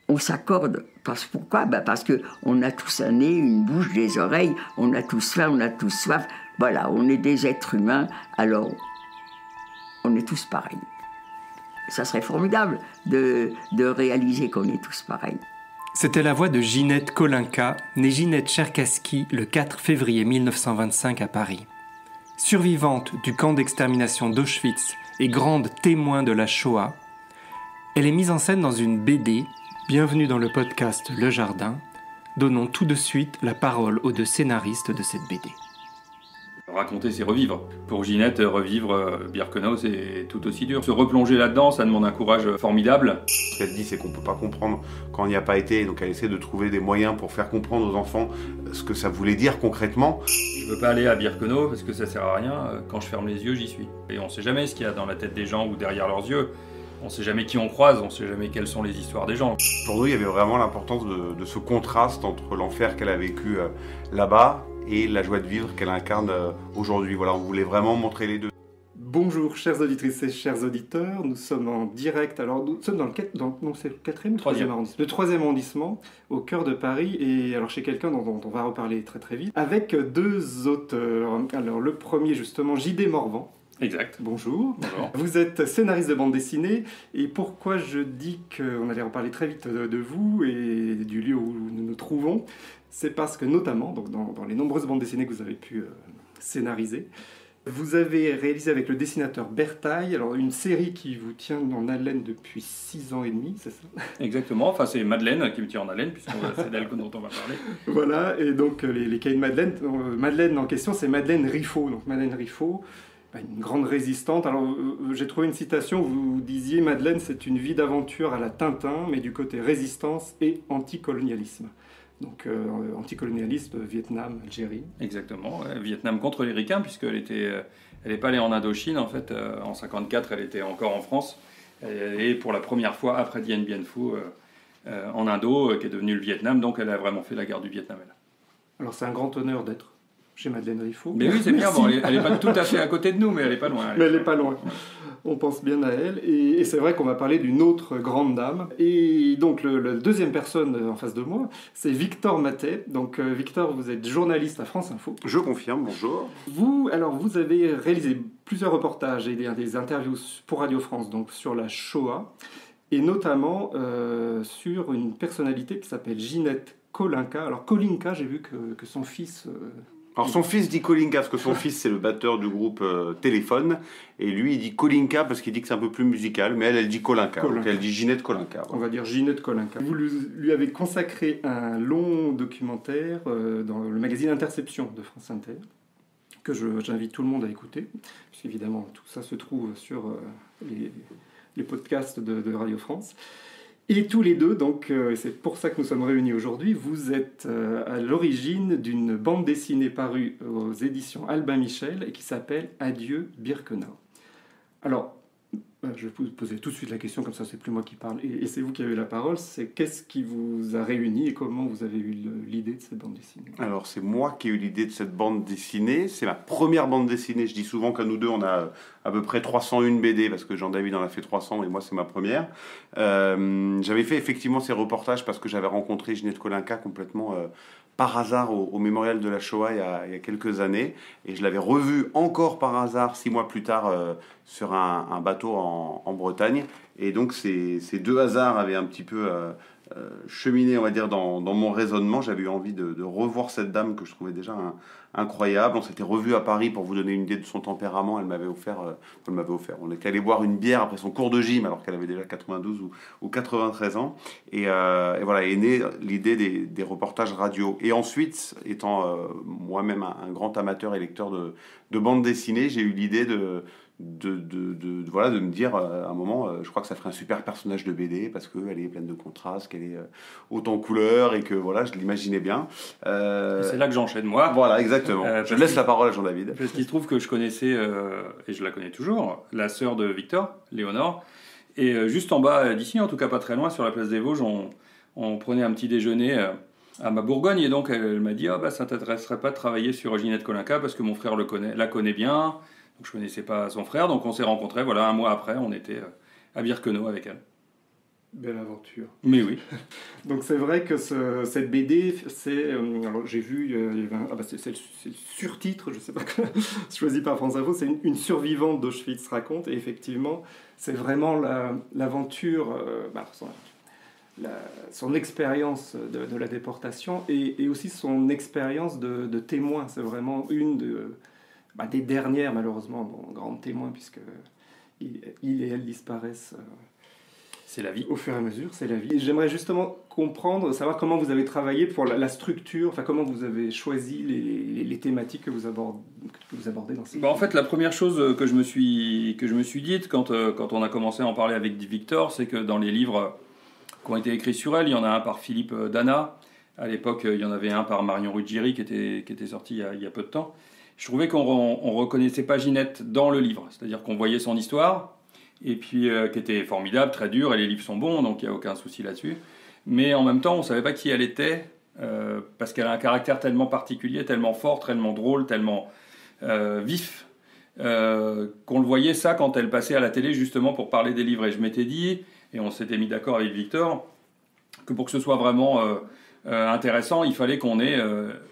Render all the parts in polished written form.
on s'accorde. Pourquoi ? Parce qu'on a tous un nez, une bouche, des oreilles, on a tous faim, on a tous soif. Voilà, on est des êtres humains, alors on est tous pareils. Ça serait formidable de réaliser qu'on est tous pareils. C'était la voix de Ginette Kolinka, née Ginette Cherkassky le 4 février 1925 à Paris. Survivante du camp d'extermination d'Auschwitz et grande témoin de la Shoah, elle est mise en scène dans une BD, bienvenue dans le podcast Le Jardin. Donnons tout de suite la parole aux deux scénaristes de cette BD. Raconter, c'est revivre. Pour Ginette, revivre Birkenau, c'est tout aussi dur. Se replonger là-dedans, ça demande un courage formidable. Ce qu'elle dit, c'est qu'on ne peut pas comprendre quand on n'y a pas été, donc elle essaie de trouver des moyens pour faire comprendre aux enfants ce que ça voulait dire concrètement. Je ne veux pas aller à Birkenau parce que ça sert à rien. Quand je ferme les yeux, j'y suis. Et on ne sait jamais ce qu'il y a dans la tête des gens ou derrière leurs yeux. On ne sait jamais qui on croise, on ne sait jamais quelles sont les histoires des gens. Pour nous, il y avait vraiment l'importance de ce contraste entre l'enfer qu'elle a vécu là-bas et la joie de vivre qu'elle incarne aujourd'hui. Voilà, on voulait vraiment montrer les deux. Bonjour chères auditrices et chers auditeurs, nous sommes en direct, alors nous sommes dans le 4e ou 3e arrondissement, le 3e arrondissement, au cœur de Paris, et alors chez quelqu'un dont on va reparler très très vite, avec deux auteurs. Alors le premier justement, J.D. Morvan. Exact. Bonjour. Bonjour. Vous êtes scénariste de bande dessinée, et pourquoi je dis qu'on allait reparler très vite de vous et du lieu où nous nous trouvons, c'est parce que notamment, donc dans les nombreuses bandes dessinées que vous avez pu scénariser, vous avez réalisé avec le dessinateur Bertaille, alors une série qui vous tient en haleine depuis 6 ans et demi, c'est ça ? Exactement, enfin c'est Madeleine qui me tient en haleine, puisque c'est d'elle dont on va parler. Voilà, et donc les cahiers de Madeleine, Madeleine en question, c'est Madeleine Riffaut. Donc Madeleine Riffaut, une grande résistante. Alors j'ai trouvé une citation, vous disiez « Madeleine, c'est une vie d'aventure à la Tintin, mais du côté résistance et anticolonialisme ». Donc anticolonialisme, Vietnam, Algérie. Exactement, Vietnam contre les ricains, puisqu'elle n'est pas allée en Indochine, en fait, en 1954, elle était encore en France, et pour la première fois, après Dien Bien Phu, en Indo, qui est devenu le Vietnam, donc elle a vraiment fait la guerre du Vietnam, elle. Alors c'est un grand honneur d'être chez Madeleine Riffaut. Mais oui, c'est bien, bon, elle n'est pas tout à fait à côté de nous, mais elle n'est pas loin. Mais elle n'est pas loin. On pense bien à elle. Et c'est vrai qu'on va parler d'une autre grande dame. Et donc, la deuxième personne en face de moi, c'est Victor Matet. Donc, Victor, vous êtes journaliste à France Info. Je confirme, bonjour. Vous avez réalisé plusieurs reportages et des interviews pour Radio France, donc sur la Shoah, et notamment sur une personnalité qui s'appelle Ginette Kolinka. Alors, Kolinka, j'ai vu que son fils... Alors son fils dit Kolinka parce que son fils c'est le batteur du groupe Téléphone, et lui il dit Kolinka parce qu'il dit que c'est un peu plus musical, mais elle dit Kolinka. Donc elle dit Ginette Kolinka. On va dire Ginette Kolinka. Vous lui avez consacré un long documentaire dans le magazine Interception de France Inter, que j'invite tout le monde à écouter, puisqu'évidemment tout ça se trouve sur les podcasts de Radio France. Et tous les deux, donc c'est pour ça que nous sommes réunis aujourd'hui, vous êtes à l'origine d'une bande dessinée parue aux éditions Albin Michel et qui s'appelle Adieu Birkenau. Alors, je vais vous poser tout de suite la question, comme ça c'est plus moi qui parle, et c'est vous qui avez la parole, c'est qu'est-ce qui vous a réunis et comment vous avez eu l'idée de cette bande dessinée ? Alors c'est moi qui ai eu l'idée de cette bande dessinée, c'est ma première bande dessinée, je dis souvent qu'à nous deux on a à peu près 301 BD, parce que Jean-David en a fait 300 et moi c'est ma première. J'avais fait effectivement ces reportages parce que j'avais rencontré Ginette Kolinka complètement par hasard au mémorial de la Shoah il y a quelques années, et je l'avais revue encore par hasard 6 mois plus tard sur un bateau en Bretagne, et donc ces deux hasards avaient un petit peu cheminé, on va dire, dans mon raisonnement. J'avais eu envie de revoir cette dame que je trouvais déjà incroyable. On s'était revu à Paris pour vous donner une idée de son tempérament. Elle m'avait offert. On était allé boire une bière après son cours de gym, alors qu'elle avait déjà 92 ou 93 ans. Et voilà, est née l'idée des reportages radio. Et ensuite, étant moi-même un grand amateur et lecteur de bande dessinée, j'ai eu l'idée de me dire à un moment, je crois que ça ferait un super personnage de BD parce qu'elle est pleine de contrastes, qu'elle est haute en couleurs, et que voilà, je l'imaginais bien. C'est là que j'enchaîne moi. Voilà, exactement. Je laisse la parole à Jean-David. Parce qu'il se trouve que je connaissais, et je la connais toujours, la sœur de Victor, Léonore, et juste en bas d'ici, en tout cas pas très loin, sur la place des Vosges, on prenait un petit déjeuner à ma Bourgogne, et donc elle m'a dit ça t'intéresserait pas de travailler sur Ginette Kolinka parce que mon frère la connaît bien. Donc je ne connaissais pas son frère, donc on s'est rencontrés, voilà, un mois après, on était à Birkenau avec elle. Belle aventure. Mais oui. Donc c'est vrai que cette BD, c'est... alors j'ai vu, il y avait c'est le surtitre, je ne sais pas, choisi par France Info, c'est une survivante d'Auschwitz raconte, et effectivement, c'est vraiment l'aventure, son expérience de la déportation, et aussi son expérience de témoin. C'est vraiment une des dernières, malheureusement, grandes témoins, puisque il et elle disparaissent... C'est la vie. Au fur et à mesure, c'est la vie. Et j'aimerais justement comprendre, savoir comment vous avez travaillé pour la structure, enfin comment vous avez choisi les thématiques que vous abordez dans ces... En fait, la première chose que je me suis dite quand on a commencé à en parler avec Victor, c'est que dans les livres qui ont été écrits sur elle, il y en a un par Philippe Dana. À l'époque, il y en avait un par Marion Ruggieri qui était sorti il y a peu de temps. Je trouvais qu'on ne reconnaissait pas Ginette dans le livre. C'est-à-dire qu'on voyait son histoire, et puis qui était formidable, très dur, et les livres sont bons, donc il n'y a aucun souci là-dessus. Mais en même temps, on ne savait pas qui elle était, parce qu'elle a un caractère tellement particulier, tellement fort, tellement drôle, tellement vif, qu'on le voyait ça quand elle passait à la télé justement pour parler des livres. Et je m'étais dit, et on s'était mis d'accord avec Victor, que pour que ce soit vraiment intéressant, il fallait qu'on ait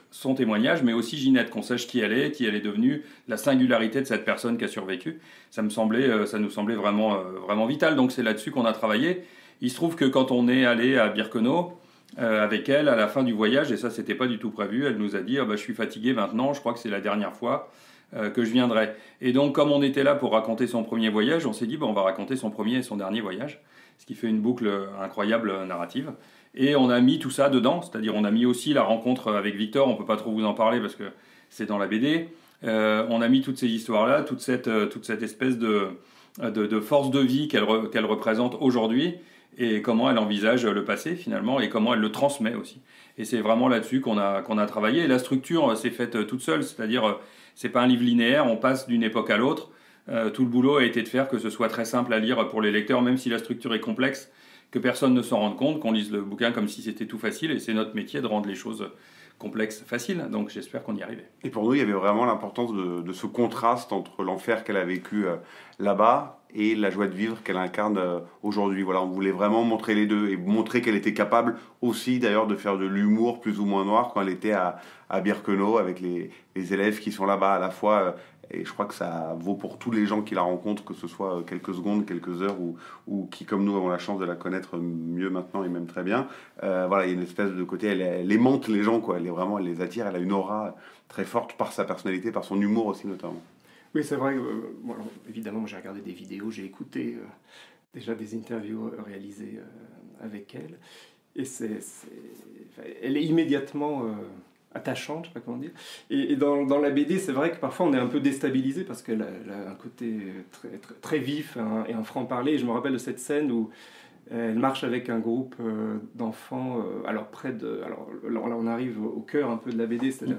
son témoignage, mais aussi Ginette, qu'on sache qui elle est devenue, la singularité de cette personne qui a survécu. Ça nous semblait vraiment, vraiment vital, donc c'est là-dessus qu'on a travaillé. Il se trouve que quand on est allé à Birkenau, avec elle, à la fin du voyage, et ça c'était pas du tout prévu, elle nous a dit je suis fatiguée maintenant, je crois que c'est la dernière fois que je viendrai. Et donc comme on était là pour raconter son premier voyage, on s'est dit on va raconter son premier et son dernier voyage, ce qui fait une boucle incroyable narrative. Et on a mis tout ça dedans, c'est-à-dire on a mis aussi la rencontre avec Victor, on ne peut pas trop vous en parler parce que c'est dans la BD. On a mis toutes ces histoires-là, toute cette espèce de force de vie qu'elle représente aujourd'hui, et comment elle envisage le passé finalement, et comment elle le transmet aussi. Et c'est vraiment là-dessus qu'on a travaillé. Et la structure s'est faite toute seule, c'est-à-dire c'est pas un livre linéaire, on passe d'une époque à l'autre. Tout le boulot a été de faire que ce soit très simple à lire pour les lecteurs, même si la structure est complexe, que personne ne s'en rende compte, qu'on lise le bouquin comme si c'était tout facile, et c'est notre métier de rendre les choses complexes faciles, donc j'espère qu'on y arrivait. Et pour nous, il y avait vraiment l'importance de ce contraste entre l'enfer qu'elle a vécu là-bas et la joie de vivre qu'elle incarne aujourd'hui. Voilà, on voulait vraiment montrer les deux, et montrer qu'elle était capable aussi d'ailleurs de faire de l'humour plus ou moins noir quand elle était à Birkenau avec les élèves qui sont là-bas à la fois. Et je crois que ça vaut pour tous les gens qui la rencontrent, que ce soit quelques secondes, quelques heures, ou qui, comme nous, avons la chance de la connaître mieux maintenant et même très bien. Voilà, il y a une espèce de côté, elle aimante les gens, quoi. Elle les attire, elle a une aura très forte par sa personnalité, par son humour aussi, notamment. Oui, c'est vrai. Évidemment, moi, j'ai regardé des vidéos, j'ai écouté déjà des interviews réalisées avec elle. Et elle est immédiatement... attachante, je sais pas comment dire. Et dans la BD, c'est vrai que parfois on est un peu déstabilisé parce qu'elle a un côté très, très, très vif et un franc-parler. Et je me rappelle de cette scène où elle marche avec un groupe d'enfants. Alors là, on arrive au cœur un peu de la BD, c'est-à-dire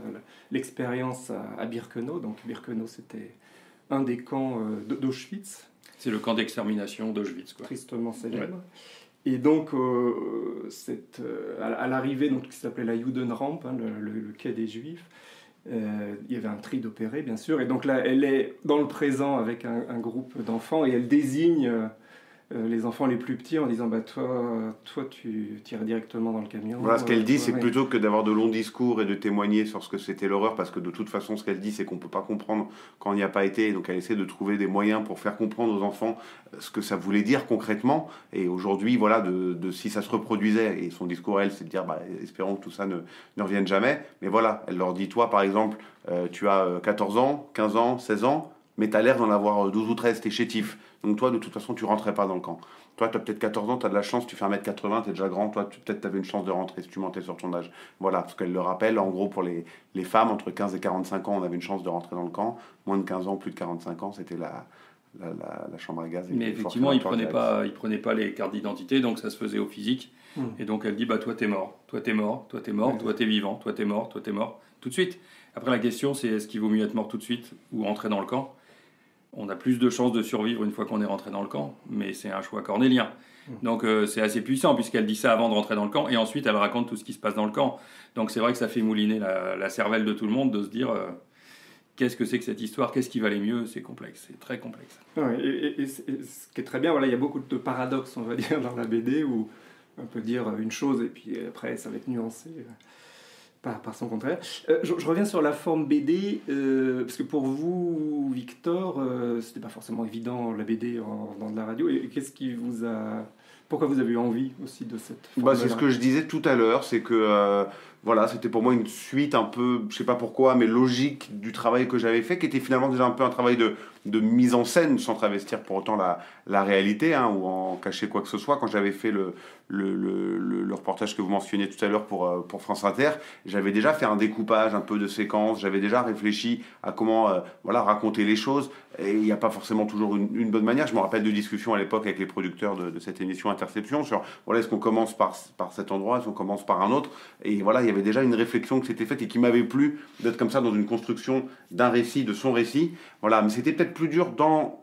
l'expérience à Birkenau. Donc Birkenau, c'était un des camps d'Auschwitz. C'est le camp d'extermination d'Auschwitz, quoi. Tristement célèbre. Ouais. Et donc, à l'arrivée, donc, qui s'appelait la Judenrampe, le quai des Juifs, il y avait un tri d'opérés, bien sûr. Et donc là, elle est dans le présent avec un groupe d'enfants, et elle désigne les enfants les plus petits en disant toi tu tires directement dans le camion. Voilà, ce qu'elle dit, c'est plutôt que d'avoir de longs discours et de témoigner sur ce que c'était l'horreur, parce que de toute façon, ce qu'elle dit, c'est qu'on ne peut pas comprendre quand on n'y a pas été. Donc elle essaie de trouver des moyens pour faire comprendre aux enfants ce que ça voulait dire concrètement. Et aujourd'hui, voilà, si ça se reproduisait, et son discours, elle, c'est de dire espérons que tout ça ne revienne jamais. Mais voilà, elle leur dit, toi par exemple, tu as 14 ans, 15 ans, 16 ans, mais tu as l'air d'en avoir 12 ou 13, t'es chétif. Donc toi, de toute façon, tu rentrais pas dans le camp. Toi, tu as peut-être 14 ans, tu as de la chance, tu fais 1m80, tu es déjà grand. Toi, peut-être tu avais une chance de rentrer si tu mentais sur ton âge. Voilà, parce qu'elle le rappelle, en gros, pour les femmes, entre 15 et 45 ans, on avait une chance de rentrer dans le camp. Moins de 15 ans, plus de 45 ans, c'était la chambre à gaz. Mais effectivement, ils prenaient pas les cartes d'identité, donc ça se faisait au physique. Et donc elle dit, toi, t'es mort. Toi, t'es mort. Toi, t'es mort. Toi, t'es vivant. Toi, t'es mort. Toi, t'es mort. Tout de suite. Après, la question, c'est est-ce qu'il vaut mieux être mort tout de suite ou rentrer dans le camp ? On a plus de chances de survivre une fois qu'on est rentré dans le camp, mais c'est un choix cornélien. Donc c'est assez puissant, puisqu'elle dit ça avant de rentrer dans le camp, et ensuite elle raconte tout ce qui se passe dans le camp. Donc c'est vrai que ça fait mouliner la cervelle de tout le monde de se dire qu'est-ce que c'est que cette histoire, qu'est-ce qui valait mieux, c'est complexe, c'est très complexe. Ouais, et ce qui est très bien, voilà, il y a beaucoup de paradoxes, on va dire, dans la BD, où on peut dire une chose, et puis après, ça va être nuancé par son contraire. Je reviens sur la forme BD, parce que pour vous, Victor, c'était pas forcément évident, la BD dans de la radio, et qu'est-ce qui vous a... Pourquoi vous avez eu envie aussi de cette forme-là ? C'est ce que je disais tout à l'heure, c'est que voilà, c'était pour moi une suite un peu, je sais pas pourquoi, mais logique du travail que j'avais fait, qui était finalement déjà un peu un travail de mise en scène, sans travestir pour autant la réalité, hein, ou en cacher quoi que ce soit. Quand j'avais fait le reportage que vous mentionniez tout à l'heure pour France Inter, j'avais déjà fait un découpage un peu de séquences, j'avais déjà réfléchi à comment voilà, raconter les choses, et il n'y a pas forcément toujours une bonne manière. Je me rappelle de discussions à l'époque avec les producteurs de cette émission Interception sur, voilà, est-ce qu'on commence par cet endroit, est-ce qu'on commence par un autre, et voilà, il y avait déjà une réflexion qui s'était faite et qui m'avait plu d'être comme ça dans une construction d'un récit, de son récit, voilà. Mais c'était peut-être plus dur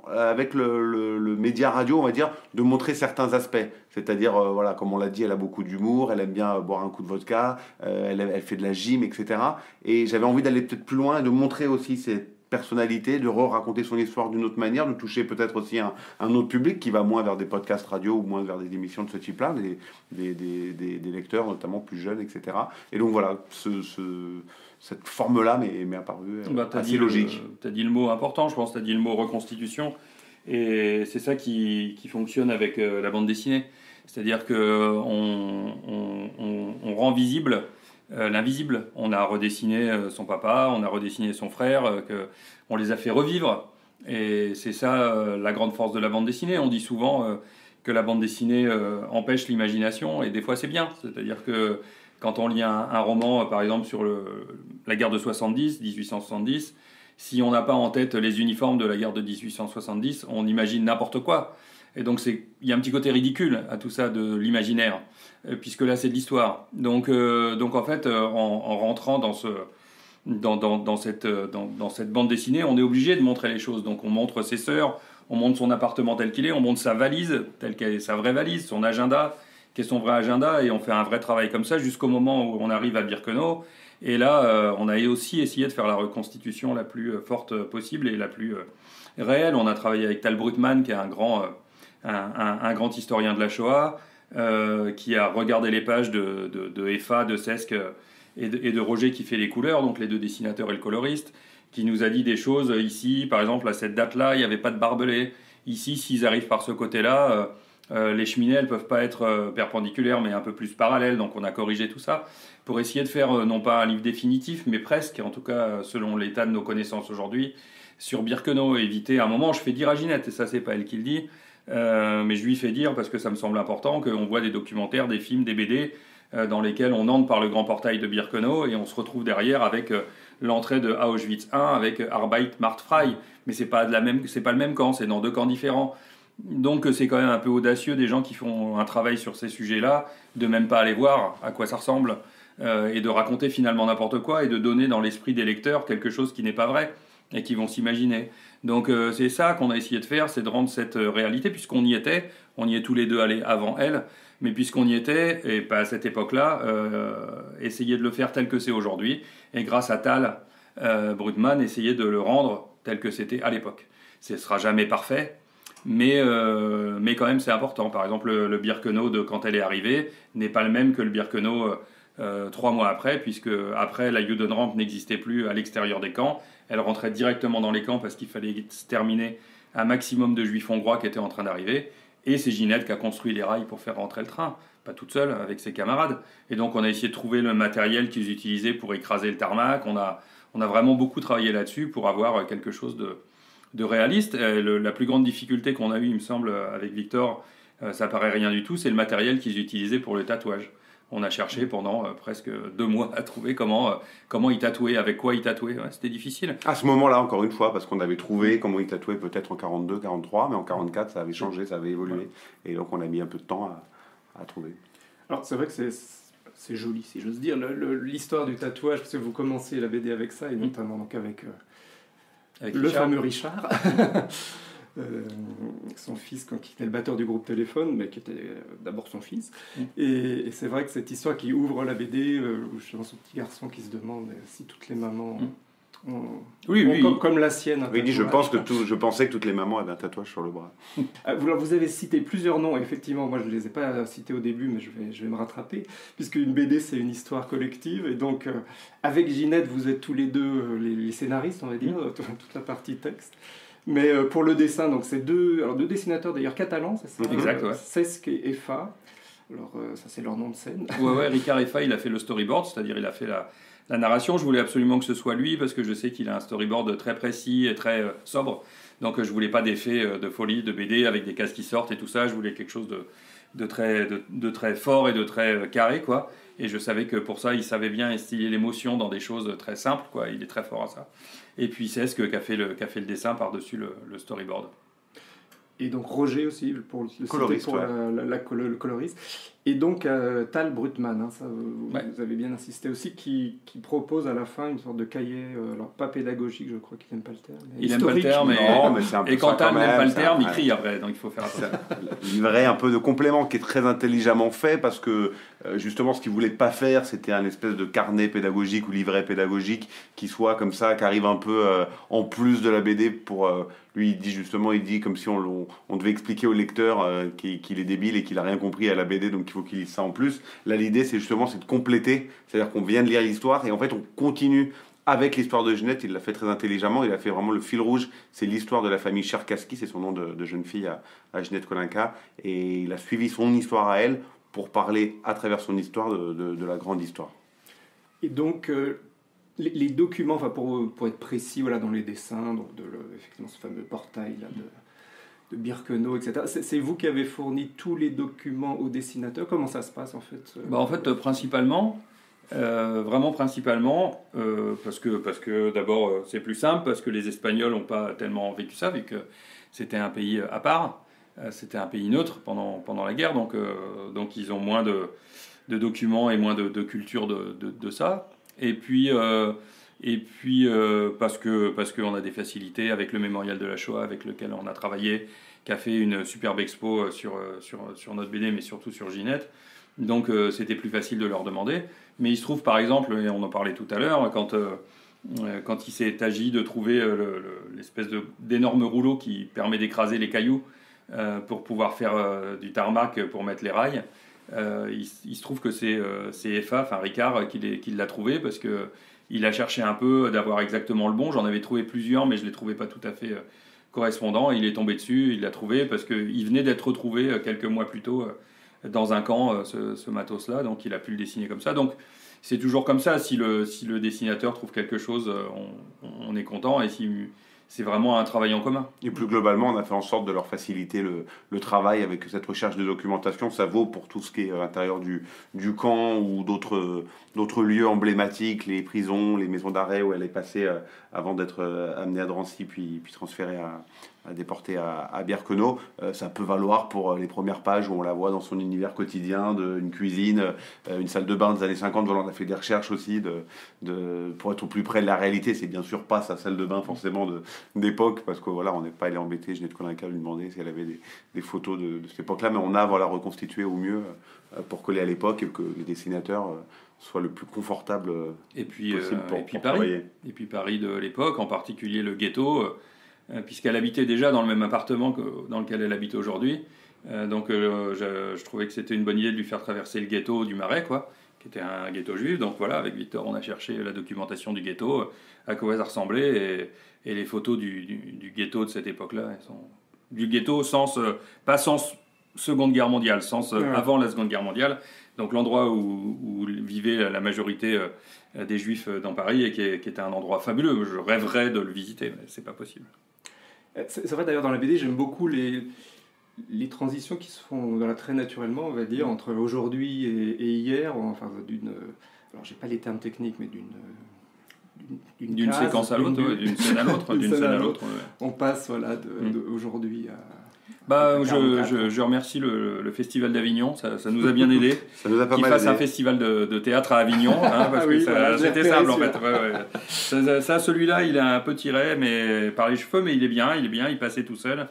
avec le média radio, on va dire, de montrer certains aspects. C'est-à-dire, voilà, comme on l'a dit, elle a beaucoup d'humour, elle aime bien boire un coup de vodka, elle fait de la gym, etc. Et j'avais envie d'aller peut-être plus loin et de montrer aussi cette personnalité, de raconter son histoire d'une autre manière, de toucher peut-être aussi un autre public qui va moins vers des podcasts radio ou moins vers des émissions de ce type-là, des lecteurs notamment plus jeunes, etc. Et donc voilà, cette forme-là m'est apparue assez logique. Tu as dit le mot important, je pense, tu as dit le mot reconstitution. Et c'est ça qui fonctionne avec la bande dessinée. C'est-à-dire qu'on rend visible l'invisible. On a redessiné son papa, on a redessiné son frère, on les a fait revivre. Et c'est ça la grande force de la bande dessinée. On dit souvent que la bande dessinée empêche l'imagination, et des fois c'est bien. C'est-à-dire que quand on lit un roman, par exemple sur la guerre de 1870, si on n'a pas en tête les uniformes de la guerre de 1870, on imagine n'importe quoi. Et donc il y a un petit côté ridicule à tout ça de l'imaginaire, puisque là c'est de l'histoire. Donc en fait, en rentrant dans cette bande dessinée, on est obligé de montrer les choses. Donc on montre ses sœurs, on montre son appartement tel qu'il est, on montre sa valise telle qu'elle est, sa vraie valise, son agenda, qu'est son vrai agenda, et on fait un vrai travail comme ça jusqu'au moment où on arrive à Birkenau. Et là, on a aussi essayé de faire la reconstitution la plus forte possible et la plus réelle. On a travaillé avec Tal Brutman, qui est un grand historien de la Shoah, qui a regardé les pages de Effa, de Cesque et de Roger, qui fait les couleurs, donc les deux dessinateurs et le coloriste, qui nous a dit des choses. Ici, par exemple, à cette date-là, il n'y avait pas de barbelés. Ici, s'ils arrivent par ce côté-là, les cheminées, elles ne peuvent pas être perpendiculaires, mais un peu plus parallèles. Donc on a corrigé tout ça pour essayer de faire, non pas un livre définitif, mais presque, en tout cas selon l'état de nos connaissances aujourd'hui, sur Birkenau. Éviter, à un moment, je fais dire à Ginette, et ça c'est pas elle qui le dit, mais je lui fais dire, parce que ça me semble important, qu'on voit des documentaires, des films, des BD, dans lesquels on entre par le grand portail de Birkenau, et on se retrouve derrière avec l'entrée de Auschwitz I, avec Arbeit macht frei. Mais c'est pas le même camp, c'est dans deux camps différents. Donc c'est quand même un peu audacieux des gens qui font un travail sur ces sujets-là, de même pas aller voir à quoi ça ressemble, et de raconter finalement n'importe quoi, et de donner dans l'esprit des lecteurs quelque chose qui n'est pas vrai, et qui vont s'imaginer. Donc c'est ça qu'on a essayé de faire, c'est de rendre cette réalité, puisqu'on y était, on y est tous les deux allés avant elle, mais puisqu'on y était, et pas à cette époque-là, essayer de le faire tel que c'est aujourd'hui, et grâce à Tal Brutman, essayer de le rendre tel que c'était à l'époque. Ce ne sera jamais parfait, mais quand même c'est important. Par exemple, le Birkenau de quand elle est arrivée n'est pas le même que le Birkenau 3 mois après, puisque après la Judenrampe n'existait plus à l'extérieur des camps. Elle rentrait directement dans les camps parce qu'il fallait terminer un maximum de juifs hongrois qui étaient en train d'arriver. Et c'est Ginette qui a construit les rails pour faire rentrer le train, pas toute seule, avec ses camarades. Et donc on a essayé de trouver le matériel qu'ils utilisaient pour écraser le tarmac. On a vraiment beaucoup travaillé là-dessus pour avoir quelque chose de réaliste. La plus grande difficulté qu'on a eue, il me semble, avec Victor, ça paraît rien du tout, c'est le matériel qu'ils utilisaient pour le tatouage. On a cherché pendant presque 2 mois à trouver comment ils tatouaient, avec quoi ils tatouaient. Ouais, c'était difficile. À ce moment-là, encore une fois, parce qu'on avait trouvé comment ils tatouaient peut-être en 42, 43, mais en 44, ça avait changé, ça avait évolué. Ouais. Et donc, on a mis un peu de temps à trouver. Alors, c'est vrai que c'est joli, si j'ose dire, l'histoire du tatouage, parce que vous commencez la BD avec ça, et notamment donc avec le fameux Richard. Son fils, qui était le batteur du groupe Téléphone, mais qui était d'abord son fils. Et c'est vrai que cette histoire qui ouvre la BD, où je pense au petit garçon qui se demande si toutes les mamans Oui. Comme la sienne. Oui, je pensais que toutes les mamans avaient un tatouage sur le bras. Vous avez cité plusieurs noms, effectivement, moi je ne les ai pas cités au début, mais je vais me rattraper, puisque une BD c'est une histoire collective, et donc avec Ginette, vous êtes tous les deux les scénaristes, on va dire, toute la partie texte. Mais pour le dessin, donc c'est deux dessinateurs d'ailleurs catalans, c'est ça, exact, ouais. Cesc et Effa. Alors ça c'est leur nom de scène. Ouais, Ricard Effa, il a fait le storyboard, c'est-à-dire il a fait la narration. Je voulais absolument que ce soit lui parce que je sais qu'il a un storyboard très précis et très sobre. Donc je voulais pas d'effets de folie, de BD avec des cases qui sortent et tout ça. Je voulais quelque chose de très fort et de très carré, quoi. Et je savais que pour ça, il savait bien instiller l'émotion dans des choses très simples, quoi. Il est très fort à ça. Et puis c'est ce qui a fait le dessin par-dessus le storyboard. Et donc Roger aussi, pour le coloriste, pour le coloriste. Et donc Tal Brutman, hein, ça, vous avez bien insisté aussi, qui propose à la fin une sorte de cahier, alors pas pédagogique, je crois qu'il n'aime pas le terme. Il n'aime pas le terme, mais c'est un peu et quand Tal n'aime pas le terme, il ouais. crie après, donc il faut faire attention. Livret un peu de complément qui est très intelligemment fait parce que justement ce qu'il voulait pas faire, c'était un espèce de carnet pédagogique ou livret pédagogique qui soit comme ça, qui arrive un peu en plus de la BD pour... Lui, il dit comme si on devait expliquer au lecteur qu'il est débile et qu'il a rien compris à la BD, donc il faut qu'il lise ça en plus. Là, l'idée, c'est de compléter, c'est-à-dire qu'on vient de lire l'histoire et en fait, on continue avec l'histoire de Ginette. Il l'a fait très intelligemment, il a fait vraiment le fil rouge, c'est l'histoire de la famille Cherkassky, c'est son nom de jeune fille à Ginette Kolinka, et il a suivi son histoire à elle pour parler à travers son histoire de la grande histoire. Et donc... Les documents, enfin pour être précis, voilà, dans les dessins, donc effectivement ce fameux portail là, de Birkenau, etc. C'est vous qui avez fourni tous les documents aux dessinateurs. Comment ça se passe en fait En fait, principalement, vraiment principalement, parce que d'abord c'est plus simple, parce que les Espagnols n'ont pas tellement vécu ça, vu que c'était un pays à part, c'était un pays neutre pendant la guerre, donc ils ont moins de documents et moins de culture de ça. Et puis parce qu'on a des facilités avec le mémorial de la Shoah avec lequel on a travaillé, qui a fait une superbe expo sur notre BD, mais surtout sur Ginette. Donc c'était plus facile de leur demander. Mais il se trouve par exemple, et on en parlait tout à l'heure, quand il s'est agi de trouver l'espèce d'énorme rouleau qui permet d'écraser les cailloux pour pouvoir faire du tarmac pour mettre les rails, il se trouve que c'est Effa, enfin Ricard, qui l'a trouvé parce qu'il a cherché un peu d'avoir exactement le bon. J'en avais trouvé plusieurs, mais je ne les trouvais pas tout à fait correspondants. Il est tombé dessus, il l'a trouvé parce qu'il venait d'être retrouvé quelques mois plus tôt dans un camp, ce matos-là, donc il a pu le dessiner comme ça. Donc c'est toujours comme ça, si le dessinateur trouve quelque chose, on est content, et si c'est vraiment un travail en commun. Et plus globalement, on a fait en sorte de leur faciliter le travail avec cette recherche de documentation. Ça vaut pour tout ce qui est à l'intérieur du camp ou d'autres lieux emblématiques, les prisons, les maisons d'arrêt où elle est passée avant d'être amenée à Drancy, puis transférée déportée à Birkenau. Ça peut valoir pour les premières pages où on la voit dans son univers quotidien, une cuisine, une salle de bain des années 50. Voilà, on a fait des recherches aussi pour être au plus près de la réalité. C'est bien sûr pas sa salle de bain forcément d'époque, parce que voilà, on n'est pas allé embêter Ginette Kolinka, lui demander si elle avait des photos de cette époque-là, mais on a reconstitué au mieux pour coller à l'époque et que les dessinateurs soient le plus confortable possible pour travailler. Et puis Paris de l'époque, en particulier le ghetto, puisqu'elle habitait déjà dans le même appartement dans lequel elle habite aujourd'hui. Donc je trouvais que c'était une bonne idée de lui faire traverser le ghetto du Marais, quoi, qui était un ghetto juif. Donc voilà, avec Victor, on a cherché la documentation du ghetto, à quoi ça ressemblait, et les photos du ghetto de cette époque-là, elles sont du ghetto pas sens Seconde Guerre mondiale, avant la Seconde Guerre mondiale. Donc l'endroit où vivait la majorité des Juifs dans Paris, et qui était un endroit fabuleux. Je rêverais de le visiter, mais c'est pas possible. C'est vrai, d'ailleurs, dans la BD, j'aime beaucoup les transitions qui se font très naturellement, on va dire, entre aujourd'hui et hier, enfin alors j'ai pas les termes techniques, mais d'une séquence à l'autre, d'une scène à l'autre. On passe d'aujourd'hui à... Je remercie le Festival d'Avignon, ça nous a bien aidé. Ça nous a pas mal fasse aidé. un festival de théâtre à Avignon, parce que c'était simple en fait. Celui-là, il a un peu tiré par les cheveux, mais il est bien, il passait tout seul.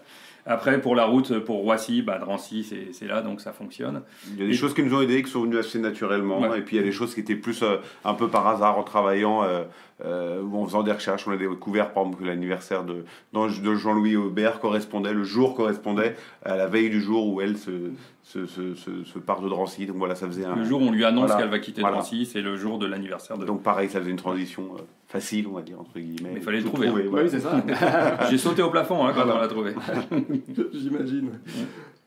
Après, pour la route, pour Roissy, Drancy, c'est là, donc ça fonctionne. Il y a des choses qui nous ont aidés, qui sont venues assez naturellement. Ouais. Et puis il y a des choses qui étaient plus un peu par hasard en travaillant, ou en faisant des recherches. On a découvert, par exemple, que l'anniversaire de Jean-Louis Aubert le jour correspondait à la veille du jour où elle se part de Drancy. Donc voilà, ça faisait le jour où on lui annonce qu'elle va quitter Drancy, c'est le jour de l'anniversaire de... Donc pareil, ça faisait une transition facile, on va dire, entre guillemets. Mais il fallait le trouver. Ouais. Oui, c'est ça. J'ai sauté au plafond quand on l'a trouvé. J'imagine.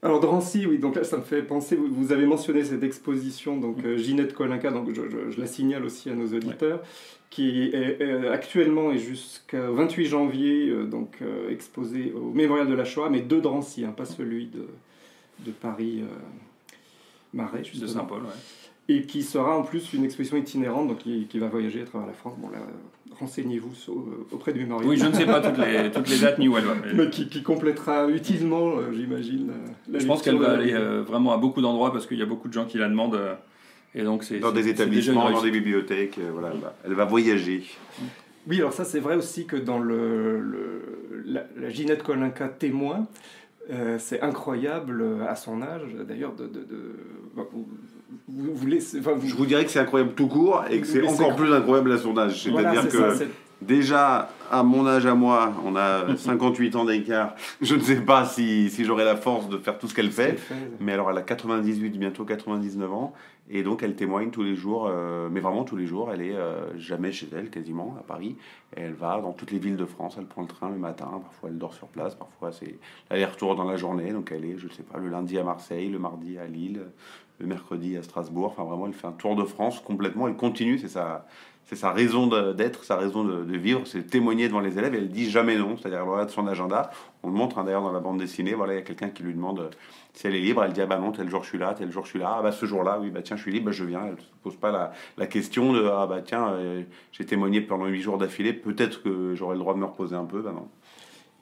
Alors Drancy, oui, donc là ça me fait penser, vous avez mentionné cette exposition, donc Ginette Kolinka, donc je la signale aussi à nos auditeurs, qui est actuellement et jusqu'au 28 janvier exposée au Mémorial de la Shoah, mais de Drancy, pas celui de Paris Marais, justement. De Saint-Paul, Et qui sera en plus une exposition itinérante, donc qui va voyager à travers la France. Bon, là, renseignez-vous auprès du Mémorial. Oui, je ne sais pas toutes les dates ni où elle va. Mais qui complétera utilement, j'imagine. Je pense qu'elle va aller vraiment à beaucoup d'endroits parce qu'il y a beaucoup de gens qui la demandent. Et donc dans des établissements, dans des bibliothèques, voilà, elle va voyager. Oui, alors ça, c'est vrai aussi que dans la Ginette Kolinka témoin, c'est incroyable à son âge, d'ailleurs, Je vous dirais que c'est incroyable tout court et que c'est encore plus incroyable à son âge. C'est-à-dire que déjà, à mon âge à moi, on a 58 ans d'écart. Je ne sais pas si j'aurai la force de faire tout ce qu'elle fait. Mais alors, elle a 98, bientôt 99 ans. Et donc, elle témoigne tous les jours, mais vraiment tous les jours. Elle est jamais chez elle, quasiment, à Paris. Et elle va dans toutes les villes de France. Elle prend le train le matin. Parfois, elle dort sur place. Parfois, c'est l'aller-retour dans la journée. Donc, elle est, je ne sais pas, le lundi à Marseille, le mardi à Lille, le mercredi à Strasbourg. Enfin, vraiment, elle fait un tour de France complètement. Elle continue, c'est sa raison d'être, sa raison de vivre, c'est de témoigner devant les élèves. Et elle dit jamais non, c'est-à-dire elle regarde son agenda. On le montre d'ailleurs dans la bande dessinée. Voilà, il y a quelqu'un qui lui demande si elle est libre. Elle dit non, tel jour je suis là, tel jour je suis là. Ce jour-là, oui, tiens, je suis libre, je viens. Elle ne se pose pas la question de tiens, j'ai témoigné pendant 8 jours d'affilée, peut-être que j'aurai le droit de me reposer un peu. Non.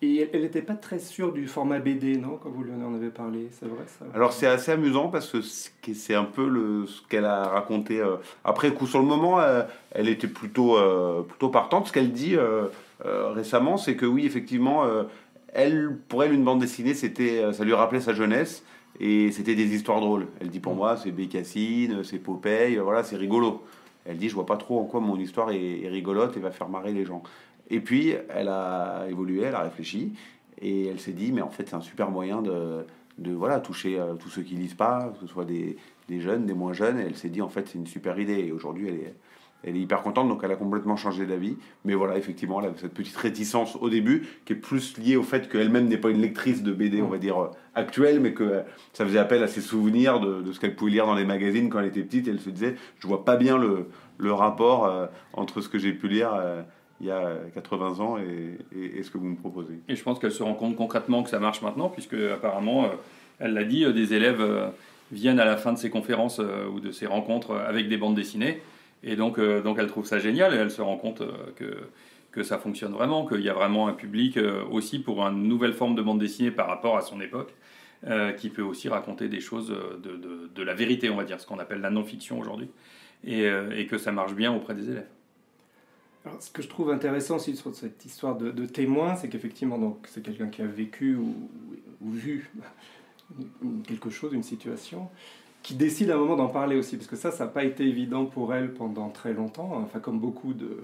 Et elle n'était pas très sûre du format BD, non, quand vous lui en avez parlé, c'est vrai ça? Alors c'est assez amusant parce que c'est un peu ce qu'elle a raconté après coup. Sur le moment, elle était plutôt partante. Ce qu'elle dit récemment, c'est que oui, effectivement, pour elle, une bande dessinée, ça lui rappelait sa jeunesse et c'était des histoires drôles. Elle dit pour moi, c'est Bécassine, c'est Popeye, voilà, c'est rigolo. Elle dit, je vois pas trop en quoi mon histoire est rigolote et va faire marrer les gens. Et puis, elle a évolué, elle a réfléchi, et elle s'est dit, mais en fait, c'est un super moyen de voilà, toucher tous ceux qui lisent pas, que ce soit des jeunes, des moins jeunes, et elle s'est dit, en fait, c'est une super idée, et aujourd'hui, elle est hyper contente, donc elle a complètement changé d'avis. Mais voilà, effectivement, elle avait cette petite réticence au début, qui est plus liée au fait qu'elle-même n'est pas une lectrice de BD, on va dire, actuelle, mais que ça faisait appel à ses souvenirs de ce qu'elle pouvait lire dans les magazines quand elle était petite, et elle se disait, je vois pas bien le rapport entre ce que j'ai pu lire il y a 80 ans et ce que vous me proposez. Et je pense qu'elle se rend compte concrètement que ça marche maintenant, puisque apparemment, elle l'a dit, des élèves viennent à la fin de ces conférences ou de ces rencontres avec des bandes dessinées, et donc elle trouve ça génial, et elle se rend compte que ça fonctionne vraiment, qu'il y a vraiment un public aussi pour une nouvelle forme de bande dessinée par rapport à son époque, qui peut aussi raconter des choses de la vérité, on va dire, ce qu'on appelle la non-fiction aujourd'hui, et que ça marche bien auprès des élèves. Alors, ce que je trouve intéressant aussi sur cette histoire de témoin, c'est qu'effectivement, donc, c'est quelqu'un qui a vécu ou vu quelque chose, une situation, qui décide à un moment d'en parler aussi, parce que ça n'a pas été évident pour elle pendant très longtemps, enfin comme beaucoup de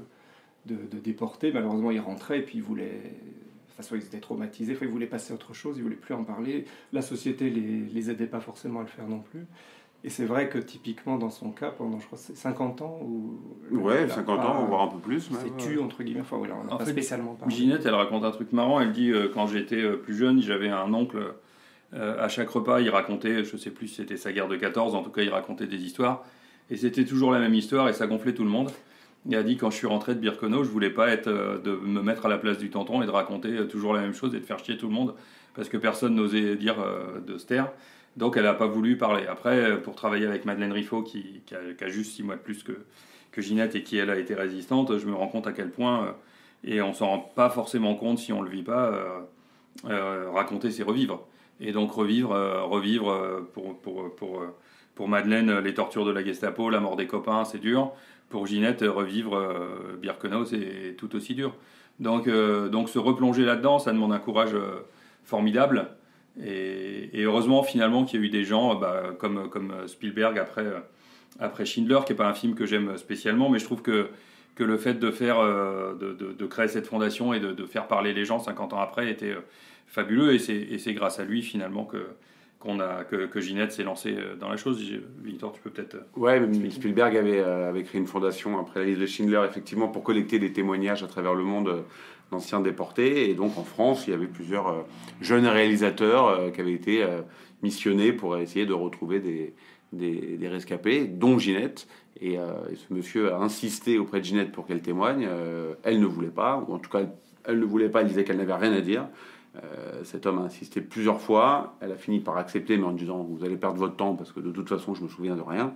déportés, malheureusement ils rentraient et puis ils voulaient, soit ils étaient traumatisés, ils voulaient passer à autre chose, ils voulaient plus en parler, la société les aidait pas forcément à le faire non plus. Et c'est vrai que typiquement dans son cas, pendant je crois c'est 50 ans ou 50 ans, voire un peu plus. C'est tu entre guillemets. Enfin voilà, on n'a pas spécialement parlé. Ginette, elle raconte un truc marrant. Elle dit quand j'étais plus jeune, j'avais un oncle. À chaque repas, il racontait, je sais plus si c'était sa guerre de 14, en tout cas il racontait des histoires. Et c'était toujours la même histoire et ça gonflait tout le monde. Il a dit quand je suis rentré de Birkenau, je voulais pas de me mettre à la place du tonton et de raconter toujours la même chose et de faire chier tout le monde parce que personne n'osait dire de se taire. Donc elle n'a pas voulu parler. Après, pour travailler avec Madeleine Riffaut, qui a juste 6 mois de plus que Ginette et qui, elle, a été résistante, je me rends compte à quel point, et on ne s'en rend pas forcément compte si on ne le vit pas, raconter, c'est revivre. Et donc revivre pour Madeleine, les tortures de la Gestapo, la mort des copains, c'est dur. Pour Ginette, revivre Birkenau, c'est tout aussi dur. Donc se replonger là-dedans, ça demande un courage formidable. Et heureusement, finalement, qu'il y a eu des gens comme Spielberg après Schindler, qui n'est pas un film que j'aime spécialement, mais je trouve que le fait de créer cette fondation et de faire parler les gens 50 ans après était fabuleux. Et c'est grâce à lui, finalement, que Ginette s'est lancée dans la chose. Victor, tu peux peut-être... Ouais, mais Spielberg avait créé une fondation après la liste de Schindler, effectivement, pour collecter des témoignages à travers le monde d'anciens déportés. Et donc, en France, il y avait plusieurs jeunes réalisateurs qui avaient été missionnés pour essayer de retrouver des rescapés, dont Ginette. Et ce monsieur a insisté auprès de Ginette pour qu'elle témoigne. Elle ne voulait pas, ou en tout cas, elle ne voulait pas, elle disait qu'elle n'avait rien à dire. Cet homme a insisté plusieurs fois. Elle a fini par accepter, mais en disant vous allez perdre votre temps parce que de toute façon je me souviens de rien.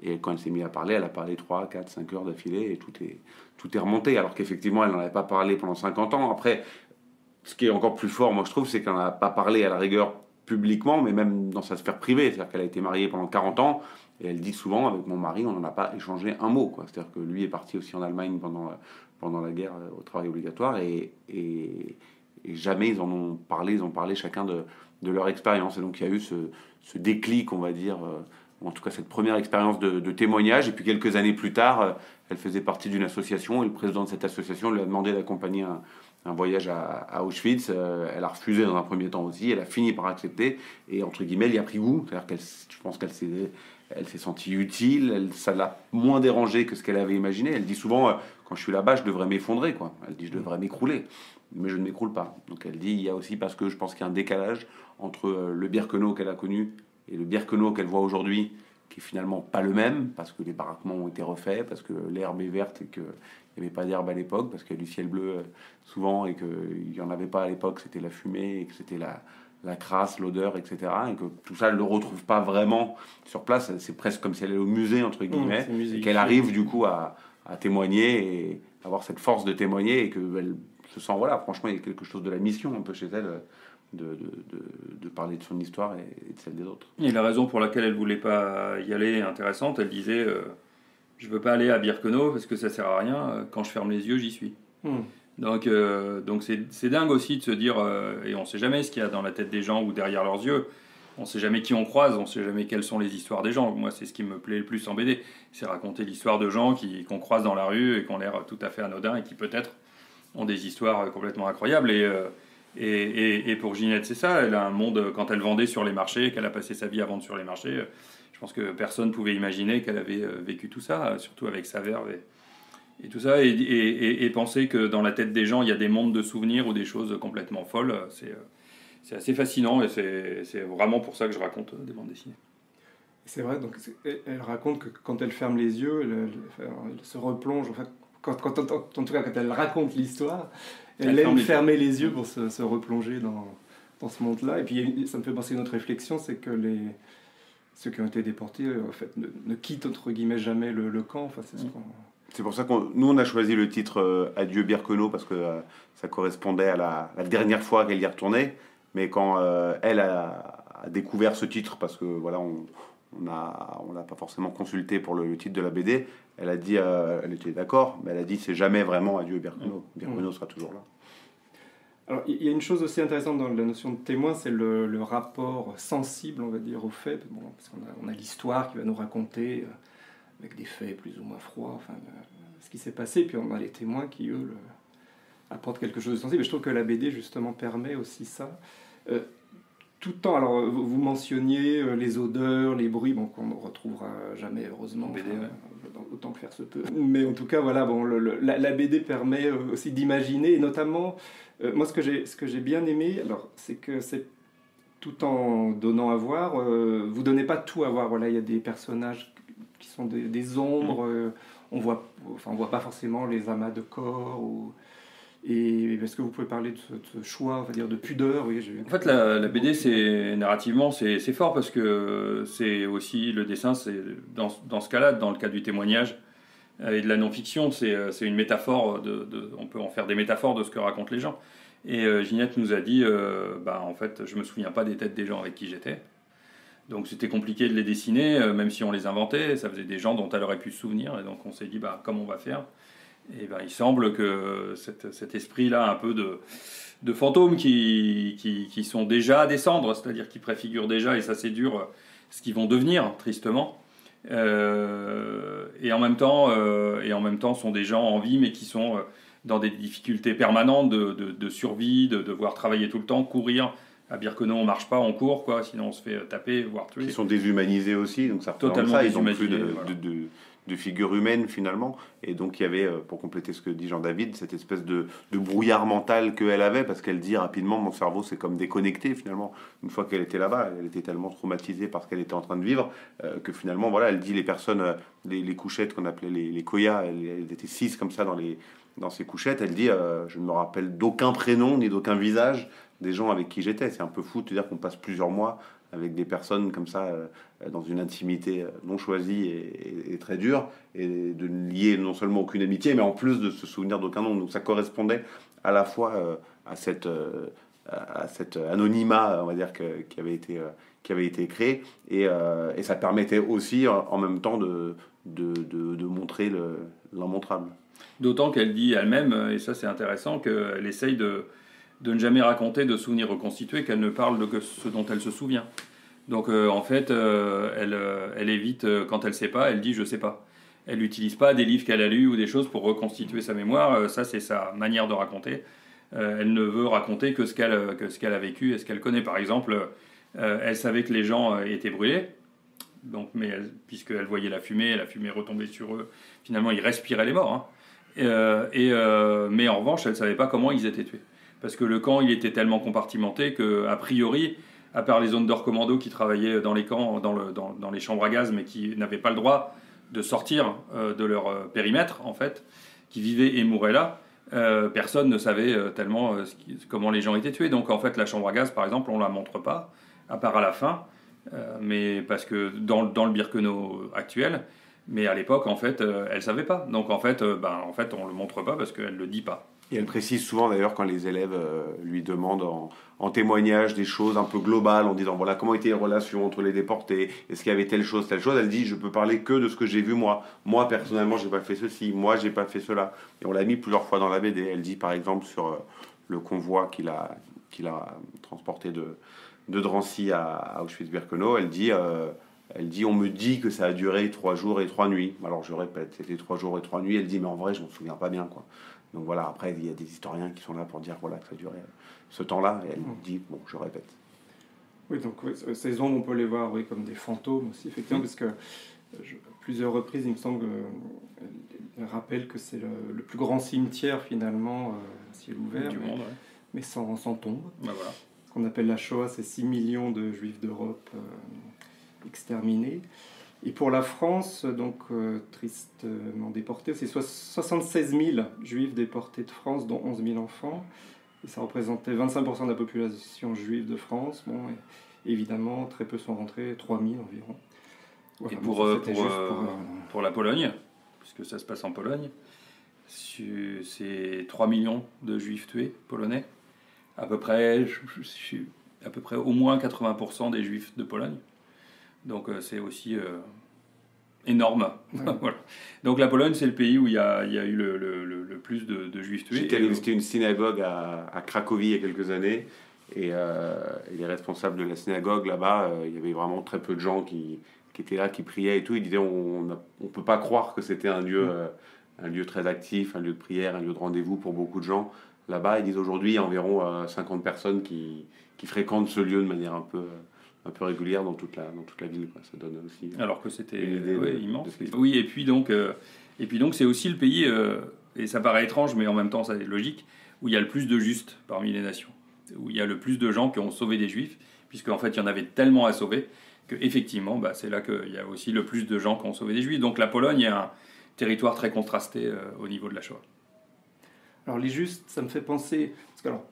Et quand elle s'est mise à parler, elle a parlé 3, 4, 5 heures d'affilée et tout est remonté, alors qu'effectivement elle n'en avait pas parlé pendant 50 ans. Après, ce qui est encore plus fort, moi je trouve, c'est qu'elle n'en a pas parlé à la rigueur publiquement, mais même dans sa sphère privée. C'est-à-dire qu'elle a été mariée pendant 40 ans et elle dit souvent avec mon mari on n'en a pas échangé un mot, quoi. C'est-à-dire que lui est parti aussi en Allemagne pendant la guerre au travail obligatoire et jamais ils en ont parlé, ils ont parlé chacun de leur expérience. Et donc il y a eu ce déclic, on va dire, ou en tout cas cette première expérience de témoignage. Et puis quelques années plus tard, elle faisait partie d'une association et le président de cette association lui a demandé d'accompagner un voyage à Auschwitz. Elle a refusé dans un premier temps aussi, elle a fini par accepter et entre guillemets elle y a pris goût. C'est-à-dire je pense qu'elle s'est sentie utile, ça l'a moins dérangée que ce qu'elle avait imaginé. Elle dit souvent, quand je suis là-bas, je devrais m'effondrer, quoi. Elle dit, je devrais m'écrouler. Mais je ne m'écroule pas. Donc elle dit, il y a aussi parce que je pense qu'il y a un décalage entre le Birkenau qu'elle a connu et le Birkenau qu'elle voit aujourd'hui, qui est finalement pas le même, parce que les baraquements ont été refaits, parce que l'herbe est verte et qu'il n'y avait pas d'herbe à l'époque, parce qu'il y a du ciel bleu souvent et qu'il n'y en avait pas à l'époque, c'était la fumée et que c'était la crasse, l'odeur, etc. Et que tout ça, elle ne le retrouve pas vraiment sur place. C'est presque comme si elle allait au musée, entre guillemets, et qu'elle arrive du coup à témoigner et avoir cette force de témoigner et qu'elle se sent, voilà, franchement, il y a quelque chose de la mission un peu chez elle de parler de son histoire et de celle des autres. Et la raison pour laquelle elle voulait pas y aller est intéressante. Elle disait je veux pas aller à Birkenau parce que ça sert à rien. Quand je ferme les yeux, j'y suis. Donc c'est dingue aussi de se dire et on sait jamais ce qu'il y a dans la tête des gens ou derrière leurs yeux. On sait jamais qui on croise, on sait jamais quelles sont les histoires des gens. Moi, c'est ce qui me plaît le plus en BD, c'est raconter l'histoire de gens qu'on croise dans la rue et qui ont l'air tout à fait anodins et qui peut-être ont des histoires complètement incroyables. Et pour Ginette, c'est ça. Elle a un monde, quand elle vendait sur les marchés, qu'elle a passé sa vie à vendre sur les marchés, je pense que personne ne pouvait imaginer qu'elle avait vécu tout ça, surtout avec sa verve et tout ça. Et penser que dans la tête des gens, il y a des mondes de souvenirs ou des choses complètement folles, c'est assez fascinant. Et c'est vraiment pour ça que je raconte des bandes dessinées. C'est vrai, donc elle raconte que quand elle ferme les yeux, elle se replonge, en fait, en tout cas quand elle raconte l'histoire, elle aime fermer les yeux pour se replonger dans ce monde-là. Et puis ça me fait penser à une autre réflexion, c'est que ceux qui ont été déportés en fait, ne quittent entre guillemets jamais le camp. Enfin, c'est pour ça nous on a choisi le titre Adieu Birkenau parce que ça correspondait à la dernière fois qu'elle y retournait. Mais quand elle a découvert ce titre, parce que voilà, on l'a pas forcément consulté pour le titre de la BD, elle a dit, elle était d'accord, mais elle a dit c'est jamais vraiment Adieu Birkenau. Birkenau sera toujours là. Alors il y a une chose aussi intéressante dans la notion de témoin, c'est le rapport sensible, on va dire, aux faits. Bon, parce qu'on a l'histoire qui va nous raconter avec des faits plus ou moins froids, enfin, ce qui s'est passé, puis on a les témoins qui eux apportent quelque chose de sensible. Et je trouve que la BD justement permet aussi ça. Tout le temps, alors vous mentionniez les odeurs, les bruits, bon, qu'on ne retrouvera jamais heureusement, BD, autant que faire se peut. Mais en tout cas, voilà, bon, la BD permet aussi d'imaginer, et notamment, moi ce que j'ai bien aimé, alors, c'est que c'est tout en donnant à voir, vous donnez pas tout à voir, voilà, il y a des personnages qui sont des ombres, on voit pas forcément les amas de corps, et est-ce que vous pouvez parler de ce choix, on va dire, de pudeur? Oui, en fait, la BD, narrativement, c'est fort parce que c'est aussi le dessin, c'est dans ce cas-là, dans le cas du témoignage et de la non-fiction, c'est une métaphore, on peut en faire des métaphores de ce que racontent les gens. Et Ginette nous a dit, en fait, je me souviens pas des têtes des gens avec qui j'étais. Donc c'était compliqué de les dessiner, même si on les inventait, ça faisait des gens dont elle aurait pu se souvenir, et donc on s'est dit, comment on va faire ? Et ben, il semble que cet esprit-là, un peu de fantômes qui sont déjà à descendre, c'est-à-dire qui préfigurent déjà, et ça c'est dur, ce qu'ils vont devenir, tristement. Et en même temps sont des gens en vie, mais qui sont dans des difficultés permanentes de survie, de devoir travailler tout le temps, courir. À Birkenau, on marche pas, on court, quoi, sinon on se fait taper, voire tuer. Ils sont déshumanisés aussi, donc ça représente Totalement ça, ils n'ont plus déshumanisés, de figure humaine finalement. Et donc il y avait, pour compléter ce que dit Jean-David, cette espèce de brouillard mental qu'elle avait, parce qu'elle dit rapidement, mon cerveau s'est comme déconnecté finalement, une fois qu'elle était là-bas, elle était tellement traumatisée par ce qu'elle était en train de vivre, que finalement, voilà, elle dit les personnes, les couchettes qu'on appelait les koyas, elles étaient 6 comme ça dans ces couchettes, elle dit, je ne me rappelle d'aucun prénom ni d'aucun visage des gens avec qui j'étais. C'est un peu fou de dire qu'on passe plusieurs mois avec des personnes comme ça, dans une intimité non choisie et très dure, et de ne lier non seulement aucune amitié, mais en plus de se souvenir d'aucun nom. Donc ça correspondait à la fois à cet anonymat, on va dire, qui avait été créé, et ça permettait aussi en même temps de montrer l'immontrable. D'autant qu'elle dit elle-même, et ça c'est intéressant, qu'elle essaye de ne jamais raconter de souvenirs reconstitués, qu'elle ne parle de que ce dont elle se souvient. Donc en fait, elle évite, quand elle ne sait pas, elle dit « je ne sais pas ». Elle n'utilise pas des livres qu'elle a lus ou des choses pour reconstituer sa mémoire, ça c'est sa manière de raconter. Elle ne veut raconter que ce qu'elle a vécu et ce qu'elle connaît. Par exemple, elle savait que les gens étaient brûlés, donc, puisqu'elle voyait la fumée retombait sur eux, finalement ils respiraient les morts. Hein. Mais en revanche, elle ne savait pas comment ils étaient tués. Parce que le camp, il était tellement compartimenté qu'a priori, à part les zones d'or commando qui travaillaient dans les camps, dans les chambres à gaz, mais qui n'avaient pas le droit de sortir de leur périmètre, en fait, qui vivaient et mouraient là, personne ne savait tellement comment les gens étaient tués. Donc en fait, la chambre à gaz, par exemple, on ne la montre pas, à part à la fin, mais parce que dans le Birkenau actuel, mais à l'époque, en fait, elle ne savait pas. Donc en fait, on ne le montre pas parce qu'elle ne le dit pas. Et elle précise souvent d'ailleurs quand les élèves lui demandent en témoignage des choses un peu globales, en disant voilà comment étaient les relations entre les déportés, est-ce qu'il y avait telle chose, elle dit je peux parler que de ce que j'ai vu moi. Moi personnellement j'ai pas fait ceci, moi j'ai pas fait cela. Et on l'a mis plusieurs fois dans la BD. Elle dit par exemple sur le convoi qu'il a transporté de Drancy à Auschwitz-Birkenau, elle dit on me dit que ça a duré 3 jours et 3 nuits. Alors je répète, c'était 3 jours et 3 nuits. Elle dit mais en vrai je m'en souviens pas bien quoi. Donc voilà, après, il y a des historiens qui sont là pour dire voilà, que ça durait ce temps-là. Et elle dit, bon, je répète. Oui, donc ces ombres, on peut les voir comme des fantômes aussi, effectivement, parce que à plusieurs reprises, il me semble qu'elle rappelle que c'est le plus grand cimetière, finalement, à ciel ouvert, du monde, ouais. Mais sans tombe. Ben voilà. Ce qu'on appelle la Shoah, c'est 6 millions de juifs d'Europe exterminés. Et pour la France, donc tristement déportés, c'est 76 000 juifs déportés de France, dont 11 000 enfants. Et ça représentait 25% de la population juive de France. Bon, et évidemment, très peu sont rentrés, 3 000 environ. Voilà, et pour la Pologne, puisque ça se passe en Pologne, c'est 3 millions de juifs tués polonais. À peu près au moins 80% des juifs de Pologne. Donc c'est aussi énorme. Ouais. Voilà. Donc la Pologne, c'est le pays où il y a eu le plus de juifs tués. J'étais allé visiter une synagogue à Cracovie il y a quelques années, et les responsables de la synagogue là-bas, il y avait vraiment très peu de gens qui étaient là, qui priaient et tout. Ils disaient on ne peut pas croire que c'était un lieu très actif, un lieu de prière, un lieu de rendez-vous pour beaucoup de gens. Là-bas, ils disent aujourd'hui il y a environ 50 personnes qui fréquentent ce lieu de manière un peu régulière dans toute la ville, quoi. Ça donne aussi alors que c'était immense. De oui, et puis donc c'est aussi le pays, et ça paraît étrange, mais en même temps ça est logique, où il y a le plus de justes parmi les nations, où il y a le plus de gens qui ont sauvé des juifs, puisqu'en fait il y en avait tellement à sauver, qu'effectivement c'est là qu'il y a aussi le plus de gens qui ont sauvé des juifs. Donc la Pologne est un territoire très contrasté au niveau de la Shoah. Alors les justes, ça me fait penser, parce que alors,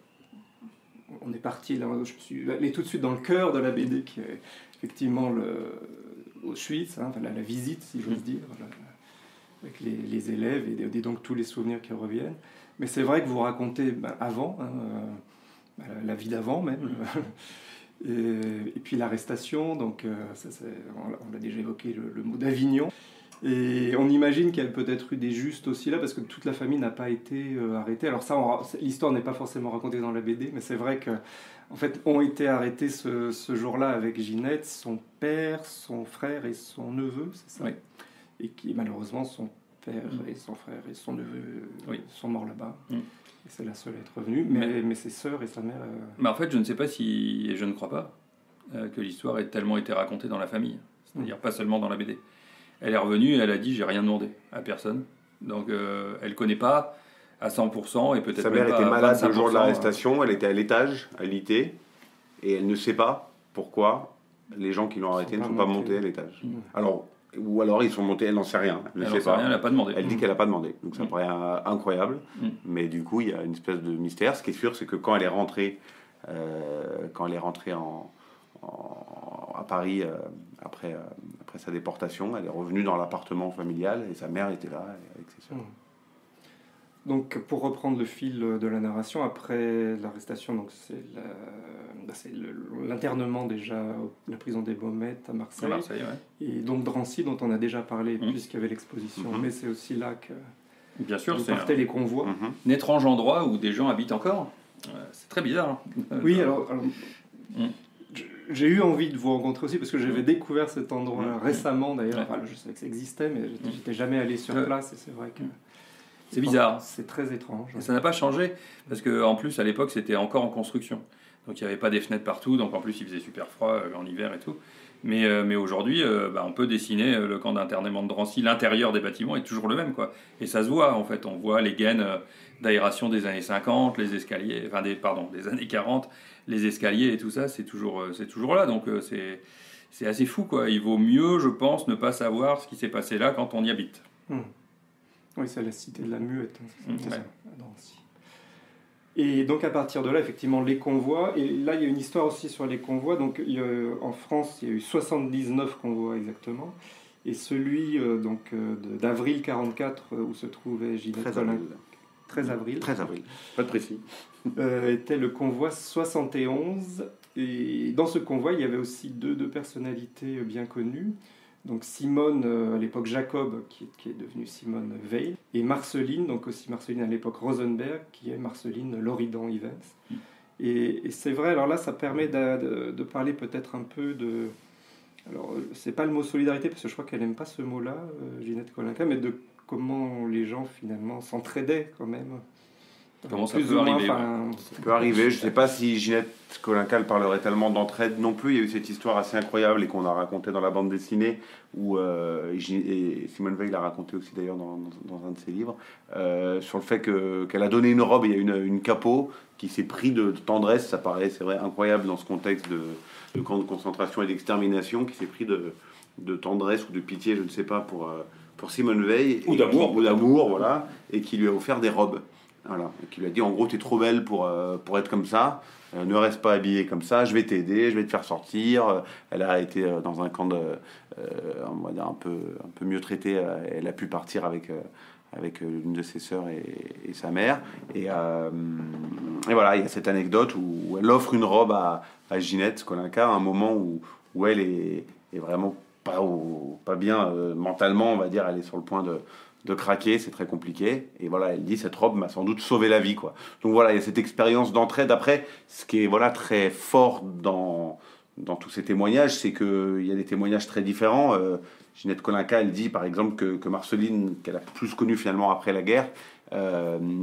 on est parti là, je suis allé tout de suite dans le cœur de la BD qui est effectivement Auschwitz, hein, la visite si j'ose dire, avec les élèves et donc tous les souvenirs qui reviennent. Mais c'est vrai que vous racontez avant, la vie d'avant même, et puis l'arrestation, donc on l'a déjà évoqué, le mot d'Avignon. Et on imagine qu'il y a peut-être eu des justes aussi là, parce que toute la famille n'a pas été arrêtée. Alors ça, l'histoire n'est pas forcément racontée dans la BD, mais c'est vrai que en fait, ont été arrêtés ce jour-là avec Ginette, son père, son frère et son neveu, c'est ça? Oui. Et qui, malheureusement, son père et son frère et son neveu sont morts là-bas. Et c'est la seule à être revenue, mais ses sœurs et sa mère... Mais en fait, je ne sais pas si, et je ne crois pas, que l'histoire ait tellement été racontée dans la famille. C'est-à-dire pas seulement dans la BD. Elle est revenue et elle a dit « j'ai rien demandé à personne ». Donc elle ne connaît pas à 100% et peut-être sa même mère pas était malade à le jour de 25%, l'arrestation, elle était à l'étage, à l'IT, et elle ne sait pas pourquoi les gens qui l'ont arrêtée ne sont pas montés à l'étage. Ou alors ils sont montés, elle n'en sait rien. Elle ne sait pas. Rien, elle n'a pas demandé. Elle dit qu'elle n'a pas demandé. Donc ça paraît incroyable. Mais du coup, il y a une espèce de mystère. Ce qui est sûr, c'est que quand elle est rentrée, à Paris après sa déportation, elle est revenue dans l'appartement familial et sa mère était là avec ses sœurs. Donc, pour reprendre le fil de la narration, après l'arrestation, donc c'est l'internement déjà à la prison des Baumettes à Marseille. Et donc Drancy, dont on a déjà parlé, puisqu'il y avait l'exposition. Mais c'est aussi là que bien sûr, partaient les convois. Un étrange endroit où des gens habitent encore. C'est très bizarre. Oui, alors j'ai eu envie de vous rencontrer aussi, parce que j'avais découvert cet endroit récemment d'ailleurs. Enfin, je savais que ça existait, mais j'étais jamais allé sur place, et c'est vrai que... C'est bizarre. C'est très étrange. Et ça n'a pas changé, parce qu'en plus, à l'époque, c'était encore en construction. Donc il n'y avait pas des fenêtres partout, donc en plus, il faisait super froid en hiver et tout. Mais aujourd'hui, on peut dessiner le camp d'internement de Drancy. L'intérieur des bâtiments est toujours le même, quoi. Et ça se voit, en fait. On voit les gaines d'aération des années 50, les escaliers, des années 40, les escaliers et tout ça, c'est toujours là. Donc c'est assez fou, quoi. Il vaut mieux, je pense, ne pas savoir ce qui s'est passé là quand on y habite. Oui, c'est la cité de la Muette, c'est ça, à Drancy. Et donc à partir de là, effectivement, les convois, et là il y a une histoire aussi sur les convois, donc en France il y a eu 79 convois exactement, et celui d'avril 44 où se trouvait Ginette Colinca, 13 avril, pas de précis, était le convoi 71, et dans ce convoi il y avait aussi deux personnalités bien connues. Donc Simone, à l'époque Jacob, qui est devenue Simone Veil, et Marceline, donc aussi Marceline à l'époque Rosenberg, qui est Marceline Loridan-Ivens. Et c'est vrai, alors là, ça permet de parler peut-être un peu de... Alors, c'est pas le mot solidarité, parce que je crois qu'elle n'aime pas ce mot-là, Ginette Colinca, mais de comment les gens, finalement, s'entraidaient quand même. Comment ça peut arriver Ça peut arriver. Je ne sais pas si Ginette Colinca parlerait tellement d'entraide non plus. Il y a eu cette histoire assez incroyable et qu'on a racontée dans la bande dessinée, où et Simone Veil l'a raconté aussi d'ailleurs dans un de ses livres, sur le fait qu'elle a donné une robe, il y a une capot qui s'est pris de tendresse. Ça paraît, c'est vrai, incroyable dans ce contexte de camp de concentration et d'extermination, qui s'est pris de tendresse ou de pitié, je ne sais pas, pour Simone Veil. Ou d'amour, voilà, et qui lui a offert des robes. Voilà, et qui lui a dit en gros, t'es trop belle pour être comme ça, ne reste pas habillée comme ça, je vais t'aider, je vais te faire sortir. Elle a été dans un camp on va dire un peu mieux traitée. Elle a pu partir avec l'une de ses sœurs et sa mère. Et voilà, il y a cette anecdote où elle offre une robe à Ginette Colinca à un moment où elle est vraiment pas bien mentalement, on va dire. Elle est sur le point de craquer, c'est très compliqué, et voilà, elle dit cette robe m'a sans doute sauvé la vie, quoi. Donc voilà, il y a cette expérience d'entraide. Après, ce qui est très fort dans tous ces témoignages, c'est qu'il y a des témoignages très différents. Ginette Colinca, elle dit par exemple que Marceline, qu'elle a plus connue finalement après la guerre,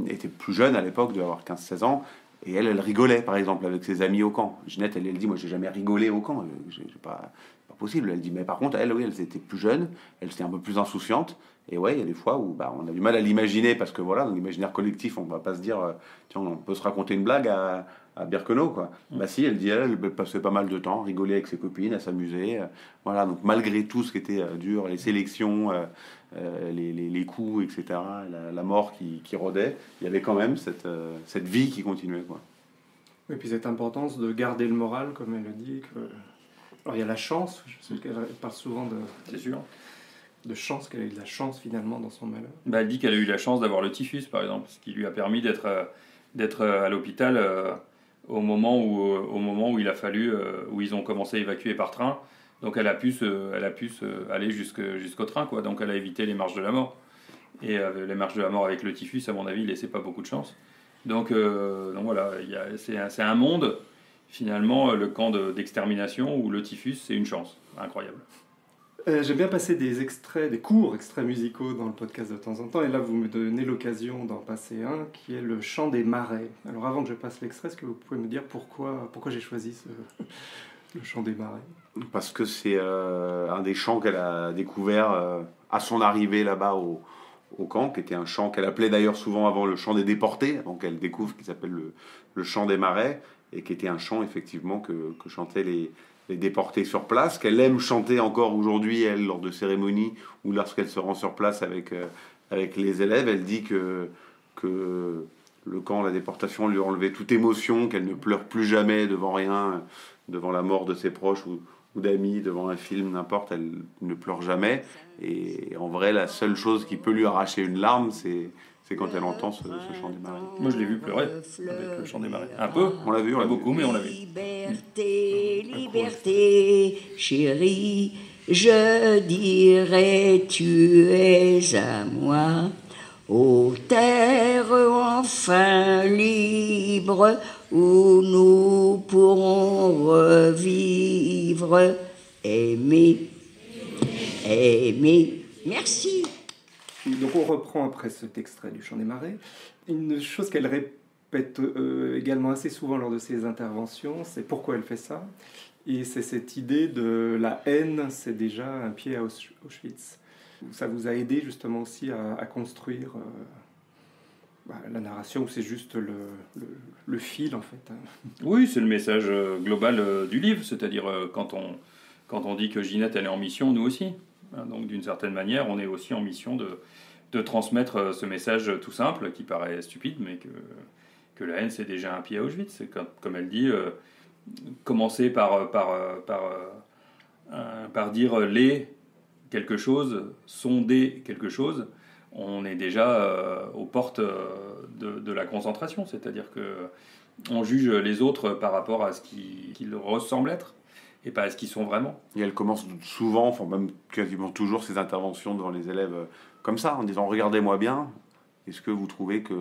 était plus jeune à l'époque, devait avoir 15-16 ans, et elle rigolait par exemple avec ses amis au camp. Ginette, elle dit, moi j'ai jamais rigolé au camp, j'ai pas possible. Elle dit, mais par contre, elle était plus jeune, elle était un peu plus insouciante. Et ouais, il y a des fois où on a du mal à l'imaginer, parce que voilà, dans l'imaginaire collectif, on va pas se dire, tiens, on peut se raconter une blague à Birkenau, quoi. Bah si, elle dit, elle passait pas mal de temps, rigoler avec ses copines, à s'amuser. Voilà, donc malgré tout ce qui était dur, les sélections, les coups, etc., la mort qui rôdait, il y avait quand même cette vie qui continuait, quoi. Et puis cette importance de garder le moral, comme elle le dit. Alors il y a la chance, je sais qu'elle parle souvent C'est sûr. De chance, qu'elle a eu de la chance finalement dans son malheur. Elle dit qu'elle a eu la chance d'avoir le typhus, par exemple, ce qui lui a permis d'être à l'hôpital au moment où il a fallu, où ils ont commencé à évacuer par train, Donc elle a pu aller jusqu'au train, quoi. Donc elle a évité les marches de la mort. Et les marches de la mort avec le typhus, à mon avis, il laissait pas beaucoup de chance. Donc voilà, c'est un monde, finalement, le camp d'extermination où le typhus, c'est une chance. Incroyable. J'aime bien passer des courts extraits musicaux dans le podcast de temps en temps, et là vous me donnez l'occasion d'en passer un, qui est le chant des marais. Alors avant que je passe l'extrait, est-ce que vous pouvez me dire pourquoi j'ai choisi le chant des marais? Parce que c'est un des chants qu'elle a découvert à son arrivée là-bas au camp, qui était un chant qu'elle appelait d'ailleurs souvent avant le chant des déportés, avant qu'elle découvre, qui s'appelle le chant des marais, et qui était un chant effectivement que chantaient les déportés sur place, qu'elle aime chanter encore aujourd'hui, elle, lors de cérémonies ou lorsqu'elle se rend sur place avec les élèves. Elle dit que le camp, la déportation lui a enlevé toute émotion, qu'elle ne pleure plus jamais devant rien, devant la mort de ses proches ou d'amis, devant un film, n'importe, elle ne pleure jamais. Et en vrai, la seule chose qui peut lui arracher une larme, c'est quand elle entend ce chant des marais. Moi, je l'ai vu pleurer avec le chant des marais. Un peu, on l'a vu, pas beaucoup, mais on l'a vu. Liberté, liberté, chérie, je dirais tu es à moi. Ô terre enfin libre, où nous pourrons revivre, aimer, aimer. Merci. Donc on reprend après cet extrait du chant des marais. Une chose qu'elle répète également assez souvent lors de ses interventions, c'est pourquoi elle fait ça. Et c'est cette idée de la haine, c'est déjà un pied à Auschwitz. Ça vous a aidé justement aussi à construire la narration, ou c'est juste le fil en fait? Oui, c'est le message global du livre, c'est-à-dire quand on dit que Ginette elle est en mission, nous aussi. Donc d'une certaine manière, on est aussi en mission de transmettre ce message tout simple, qui paraît stupide, mais que la haine c'est déjà un pied à Auschwitz. C'est comme elle dit, commencer par dire les quelque chose, sonder quelque chose, on est déjà aux portes de la concentration, c'est-à-dire que on juge les autres par rapport à ce qu'ils ressemblent être et pas à ce qu'ils sont vraiment. Et elle commence souvent, enfin même quasiment toujours, ses interventions devant les élèves comme ça, en disant « Regardez-moi bien, est-ce que vous trouvez que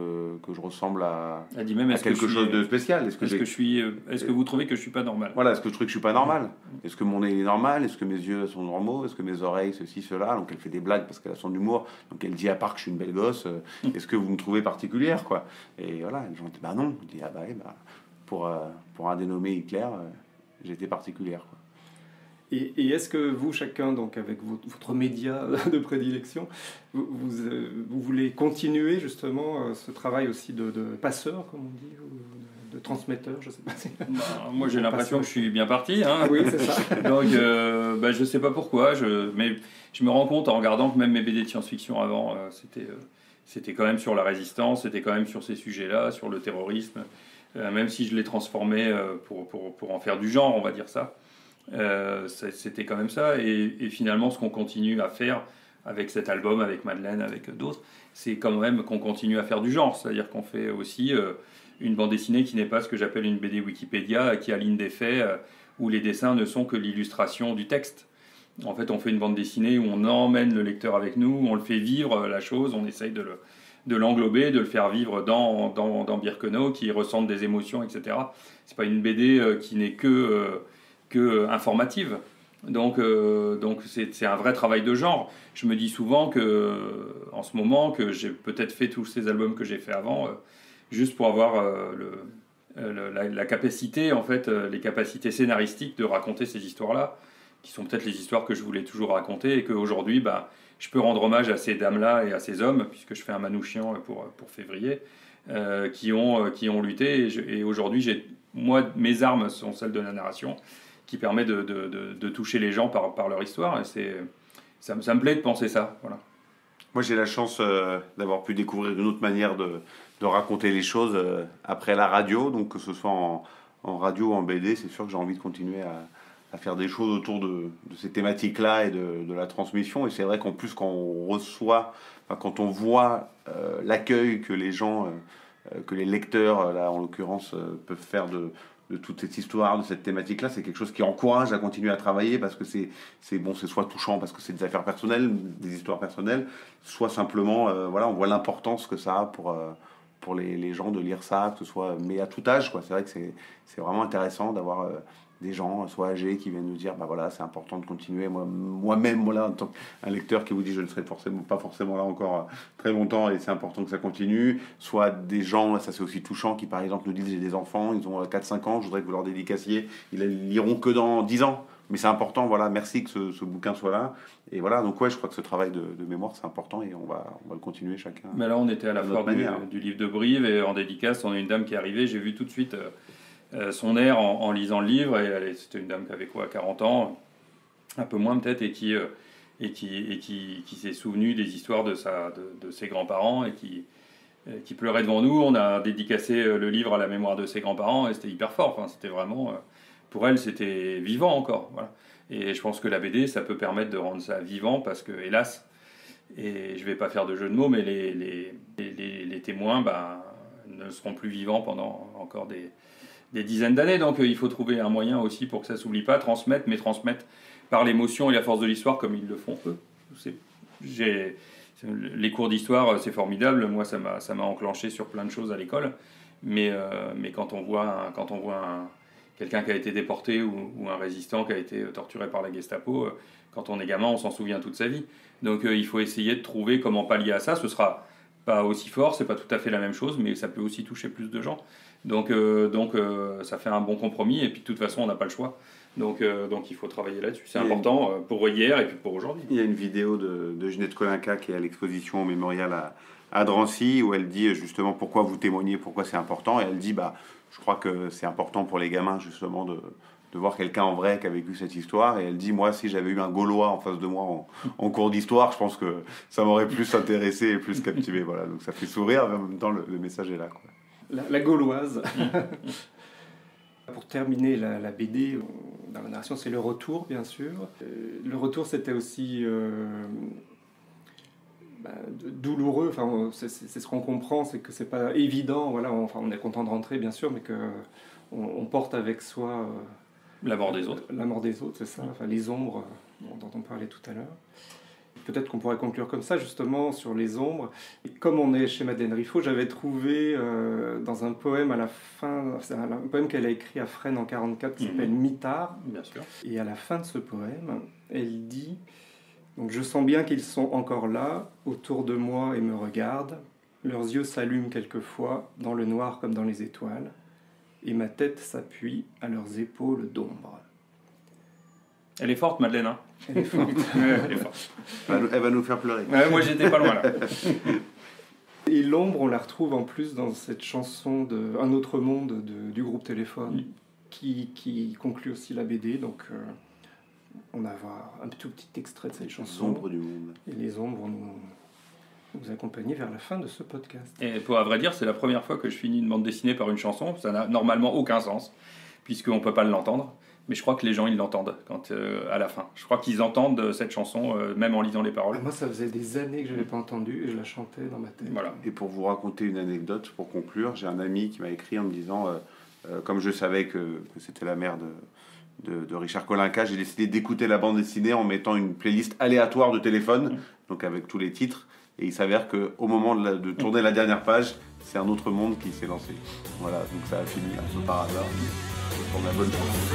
je ressemble à quelque chose de spécial ? Est-ce que vous trouvez que je suis pas normal ? Voilà, est-ce que je trouve que je suis pas normal ? Est-ce que mon nez est normal ? Est-ce que mes yeux sont normaux ? Est-ce que mes oreilles, ceci, cela ? Donc elle fait des blagues parce qu'elle a son humour. Donc elle dit à part que je suis une belle gosse, est-ce que vous me trouvez particulière, quoi ? Et voilà, les gens disent bah non. Je dis ah bah, ouais, pour un dénommé Hitler, j'étais particulière, quoi. Et est-ce que vous, chacun, donc avec votre média de prédilection, vous voulez continuer justement ce travail aussi de passeur, comme on dit, ou de transmetteur, je sais pas si... Moi j'ai l'impression que je suis bien parti. Hein. Oui, c'est ça. Donc je sais pas pourquoi, mais je me rends compte en regardant que même mes BD de science-fiction avant, c'était quand même sur la résistance, c'était quand même sur ces sujets-là, sur le terrorisme, même si je l'ai transformé pour en faire du genre, on va dire ça. C'était quand même ça, et finalement ce qu'on continue à faire avec cet album, avec Madeleine, avec d'autres, c'est quand même qu'on continue à faire du genre, c'est-à-dire qu'on fait aussi une bande dessinée qui n'est pas ce que j'appelle une BD Wikipédia, qui aligne des faits, où les dessins ne sont que l'illustration du texte. En fait, on fait une bande dessinée où on emmène le lecteur avec nous, où on le fait vivre la chose, on essaye de l'englober, de le faire vivre dans Birkenau, qui ressente des émotions, etc. C'est pas une BD qui n'est que informative. Donc c'est un vrai travail de genre. Je me dis souvent en ce moment que j'ai peut-être fait tous ces albums que j'ai fait avant juste pour avoir la capacité, en fait, les capacités scénaristiques de raconter ces histoires-là, qui sont peut-être les histoires que je voulais toujours raconter, et qu'aujourd'hui, je peux rendre hommage à ces dames-là et à ces hommes, puisque je fais un Manouchian pour février, qui ont lutté. Et aujourd'hui, moi, mes armes sont celles de la narration, qui permet de toucher les gens par leur histoire. Et ça me plaît de penser ça. Voilà. Moi, j'ai la chance d'avoir pu découvrir une autre manière de raconter les choses après la radio. Donc, que ce soit en radio ou en BD, c'est sûr que j'ai envie de continuer à faire des choses autour de ces thématiques-là et de la transmission. Et c'est vrai qu'en plus, quand on voit l'accueil que les gens, que les lecteurs, là en l'occurrence, peuvent faire de toute cette histoire, de cette thématique-là, c'est quelque chose qui encourage à continuer à travailler parce que c'est soit touchant parce que c'est des affaires personnelles, des histoires personnelles, soit simplement, on voit l'importance que ça a pour les gens de lire ça, que ce soit, mais à tout âge, quoi. C'est vrai que c'est vraiment intéressant d'avoir des gens, soit âgés, qui viennent nous dire, c'est important de continuer. Moi-même, en tant qu'un lecteur qui vous dit, je ne serai pas forcément là encore très longtemps, et c'est important que ça continue. Soit des gens, ça c'est aussi touchant, qui par exemple nous disent, j'ai des enfants, ils ont 4-5 ans, je voudrais que vous leur dédicassiez, ils ne liront que dans 10 ans. Mais c'est important, merci que ce bouquin soit là. Et voilà, donc je crois que ce travail de mémoire, c'est important, et on va le continuer chacun. Mais là, on était à la foire du livre de Brive, et en dédicace, on a une dame qui est arrivée, j'ai vu tout de suite son air en lisant le livre, et c'était une dame qui avait 40 ans, un peu moins peut-être, et qui s'est souvenue des histoires de ses grands-parents, et qui pleurait devant nous. On a dédicacé le livre à la mémoire de ses grands-parents, et c'était hyper fort. Enfin, c'était vraiment, pour elle, c'était vivant encore. Voilà. Et je pense que la BD, ça peut permettre de rendre ça vivant, parce que, hélas, et je ne vais pas faire de jeu de mots, mais les témoins ne seront plus vivants pendant encore des dizaines d'années. Donc il faut trouver un moyen aussi pour que ça ne s'oublie pas, transmettre par l'émotion et la force de l'histoire comme ils le font eux. Les cours d'histoire, c'est formidable. Moi, ça m'a enclenché sur plein de choses à l'école. Mais quand on voit quelqu'un qui a été déporté ou un résistant qui a été torturé par la Gestapo, quand on est gamin, on s'en souvient toute sa vie. Donc il faut essayer de trouver comment pallier à ça. Ce sera pas aussi fort, c'est pas tout à fait la même chose, mais ça peut aussi toucher plus de gens. Donc ça fait un bon compromis, et puis de toute façon on n'a pas le choix. Donc il faut travailler là-dessus. C'est important pour hier et puis pour aujourd'hui. Il y a une vidéo de Ginette Kolinka qui est à l'exposition au Mémorial à Drancy, où elle dit justement pourquoi vous témoignez, pourquoi c'est important. Et elle dit je crois que c'est important pour les gamins justement de voir quelqu'un en vrai qui a vécu cette histoire. Et elle dit, moi, si j'avais eu un Gaulois en face de moi en cours d'histoire, je pense que ça m'aurait plus intéressé et plus captivé. Voilà, donc ça fait sourire, mais en même temps le message est là, quoi. La Gauloise. Pour terminer la BD, dans la narration, c'est le retour, bien sûr. Le retour, c'était aussi douloureux. Enfin, c'est ce qu'on comprend, c'est que c'est pas évident. Voilà, on est content de rentrer, bien sûr, mais que on porte avec soi la mort des autres. La mort des autres, c'est ça. Enfin, les ombres dont on parlait tout à l'heure. Peut-être qu'on pourrait conclure comme ça, justement, sur les ombres. Et comme on est chez Madeleine Riffaut, j'avais trouvé dans un poème à la fin, c'est un poème qu'elle a écrit à Fresnes en 1944 qui s'appelle Mitard. Bien sûr. Et à la fin de ce poème, elle dit donc, je sens bien qu'ils sont encore là, autour de moi et me regardent. Leurs yeux s'allument quelquefois, dans le noir comme dans les étoiles, et ma tête s'appuie à leurs épaules d'ombre. Elle est forte, Madeleine, hein. Elle est forte. Elle est forte. Elle va nous faire pleurer. Ouais, moi, j'étais pas loin, là. Et l'ombre, on la retrouve en plus dans cette chanson de Un autre monde du groupe Téléphone, qui conclut aussi la BD. Donc, on va avoir un tout petit extrait de cette chanson. Les ombres du monde. Et les ombres vont nous accompagner vers la fin de ce podcast. Et à vrai dire, c'est la première fois que je finis une bande dessinée par une chanson. Ça n'a normalement aucun sens, puisqu'on ne peut pas l'entendre. Mais je crois que les gens, ils l'entendent à la fin. Je crois qu'ils entendent cette chanson, même en lisant les paroles. Moi, ça faisait des années que je ne l'avais pas entendue et je la chantais dans ma tête. Voilà. Et pour vous raconter une anecdote, pour conclure, j'ai un ami qui m'a écrit en me disant, comme je savais que c'était la mère de Richard Kolinka, j'ai décidé d'écouter la bande dessinée en mettant une playlist aléatoire de téléphone, donc avec tous les titres. Et il s'avère qu'au moment de tourner la dernière page, c'est Un autre monde qui s'est lancé. Voilà, donc ça a fini un peu par hasard. Pour la bonne chance.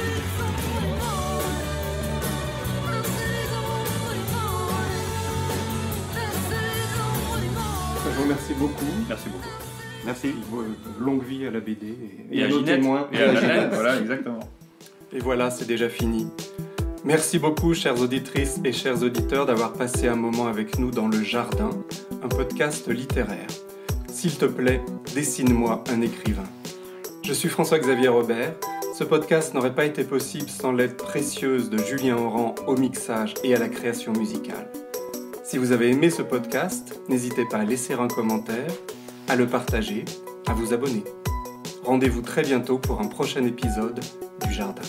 Je vous remercie beaucoup. Merci beaucoup. Merci. Longue vie à la BD et à nos Ginette. témoins. Et à Madeleine, voilà, exactement. Et voilà, c'est déjà fini. Merci beaucoup, chères auditrices et chers auditeurs, d'avoir passé un moment avec nous dans Le Jardin, un podcast littéraire. S'il te plaît, dessine-moi un écrivain. Je suis François-Xavier Robert. Ce podcast n'aurait pas été possible sans l'aide précieuse de Julien Oran au mixage et à la création musicale. Si vous avez aimé ce podcast, n'hésitez pas à laisser un commentaire, à le partager, à vous abonner. Rendez-vous très bientôt pour un prochain épisode du Jardin.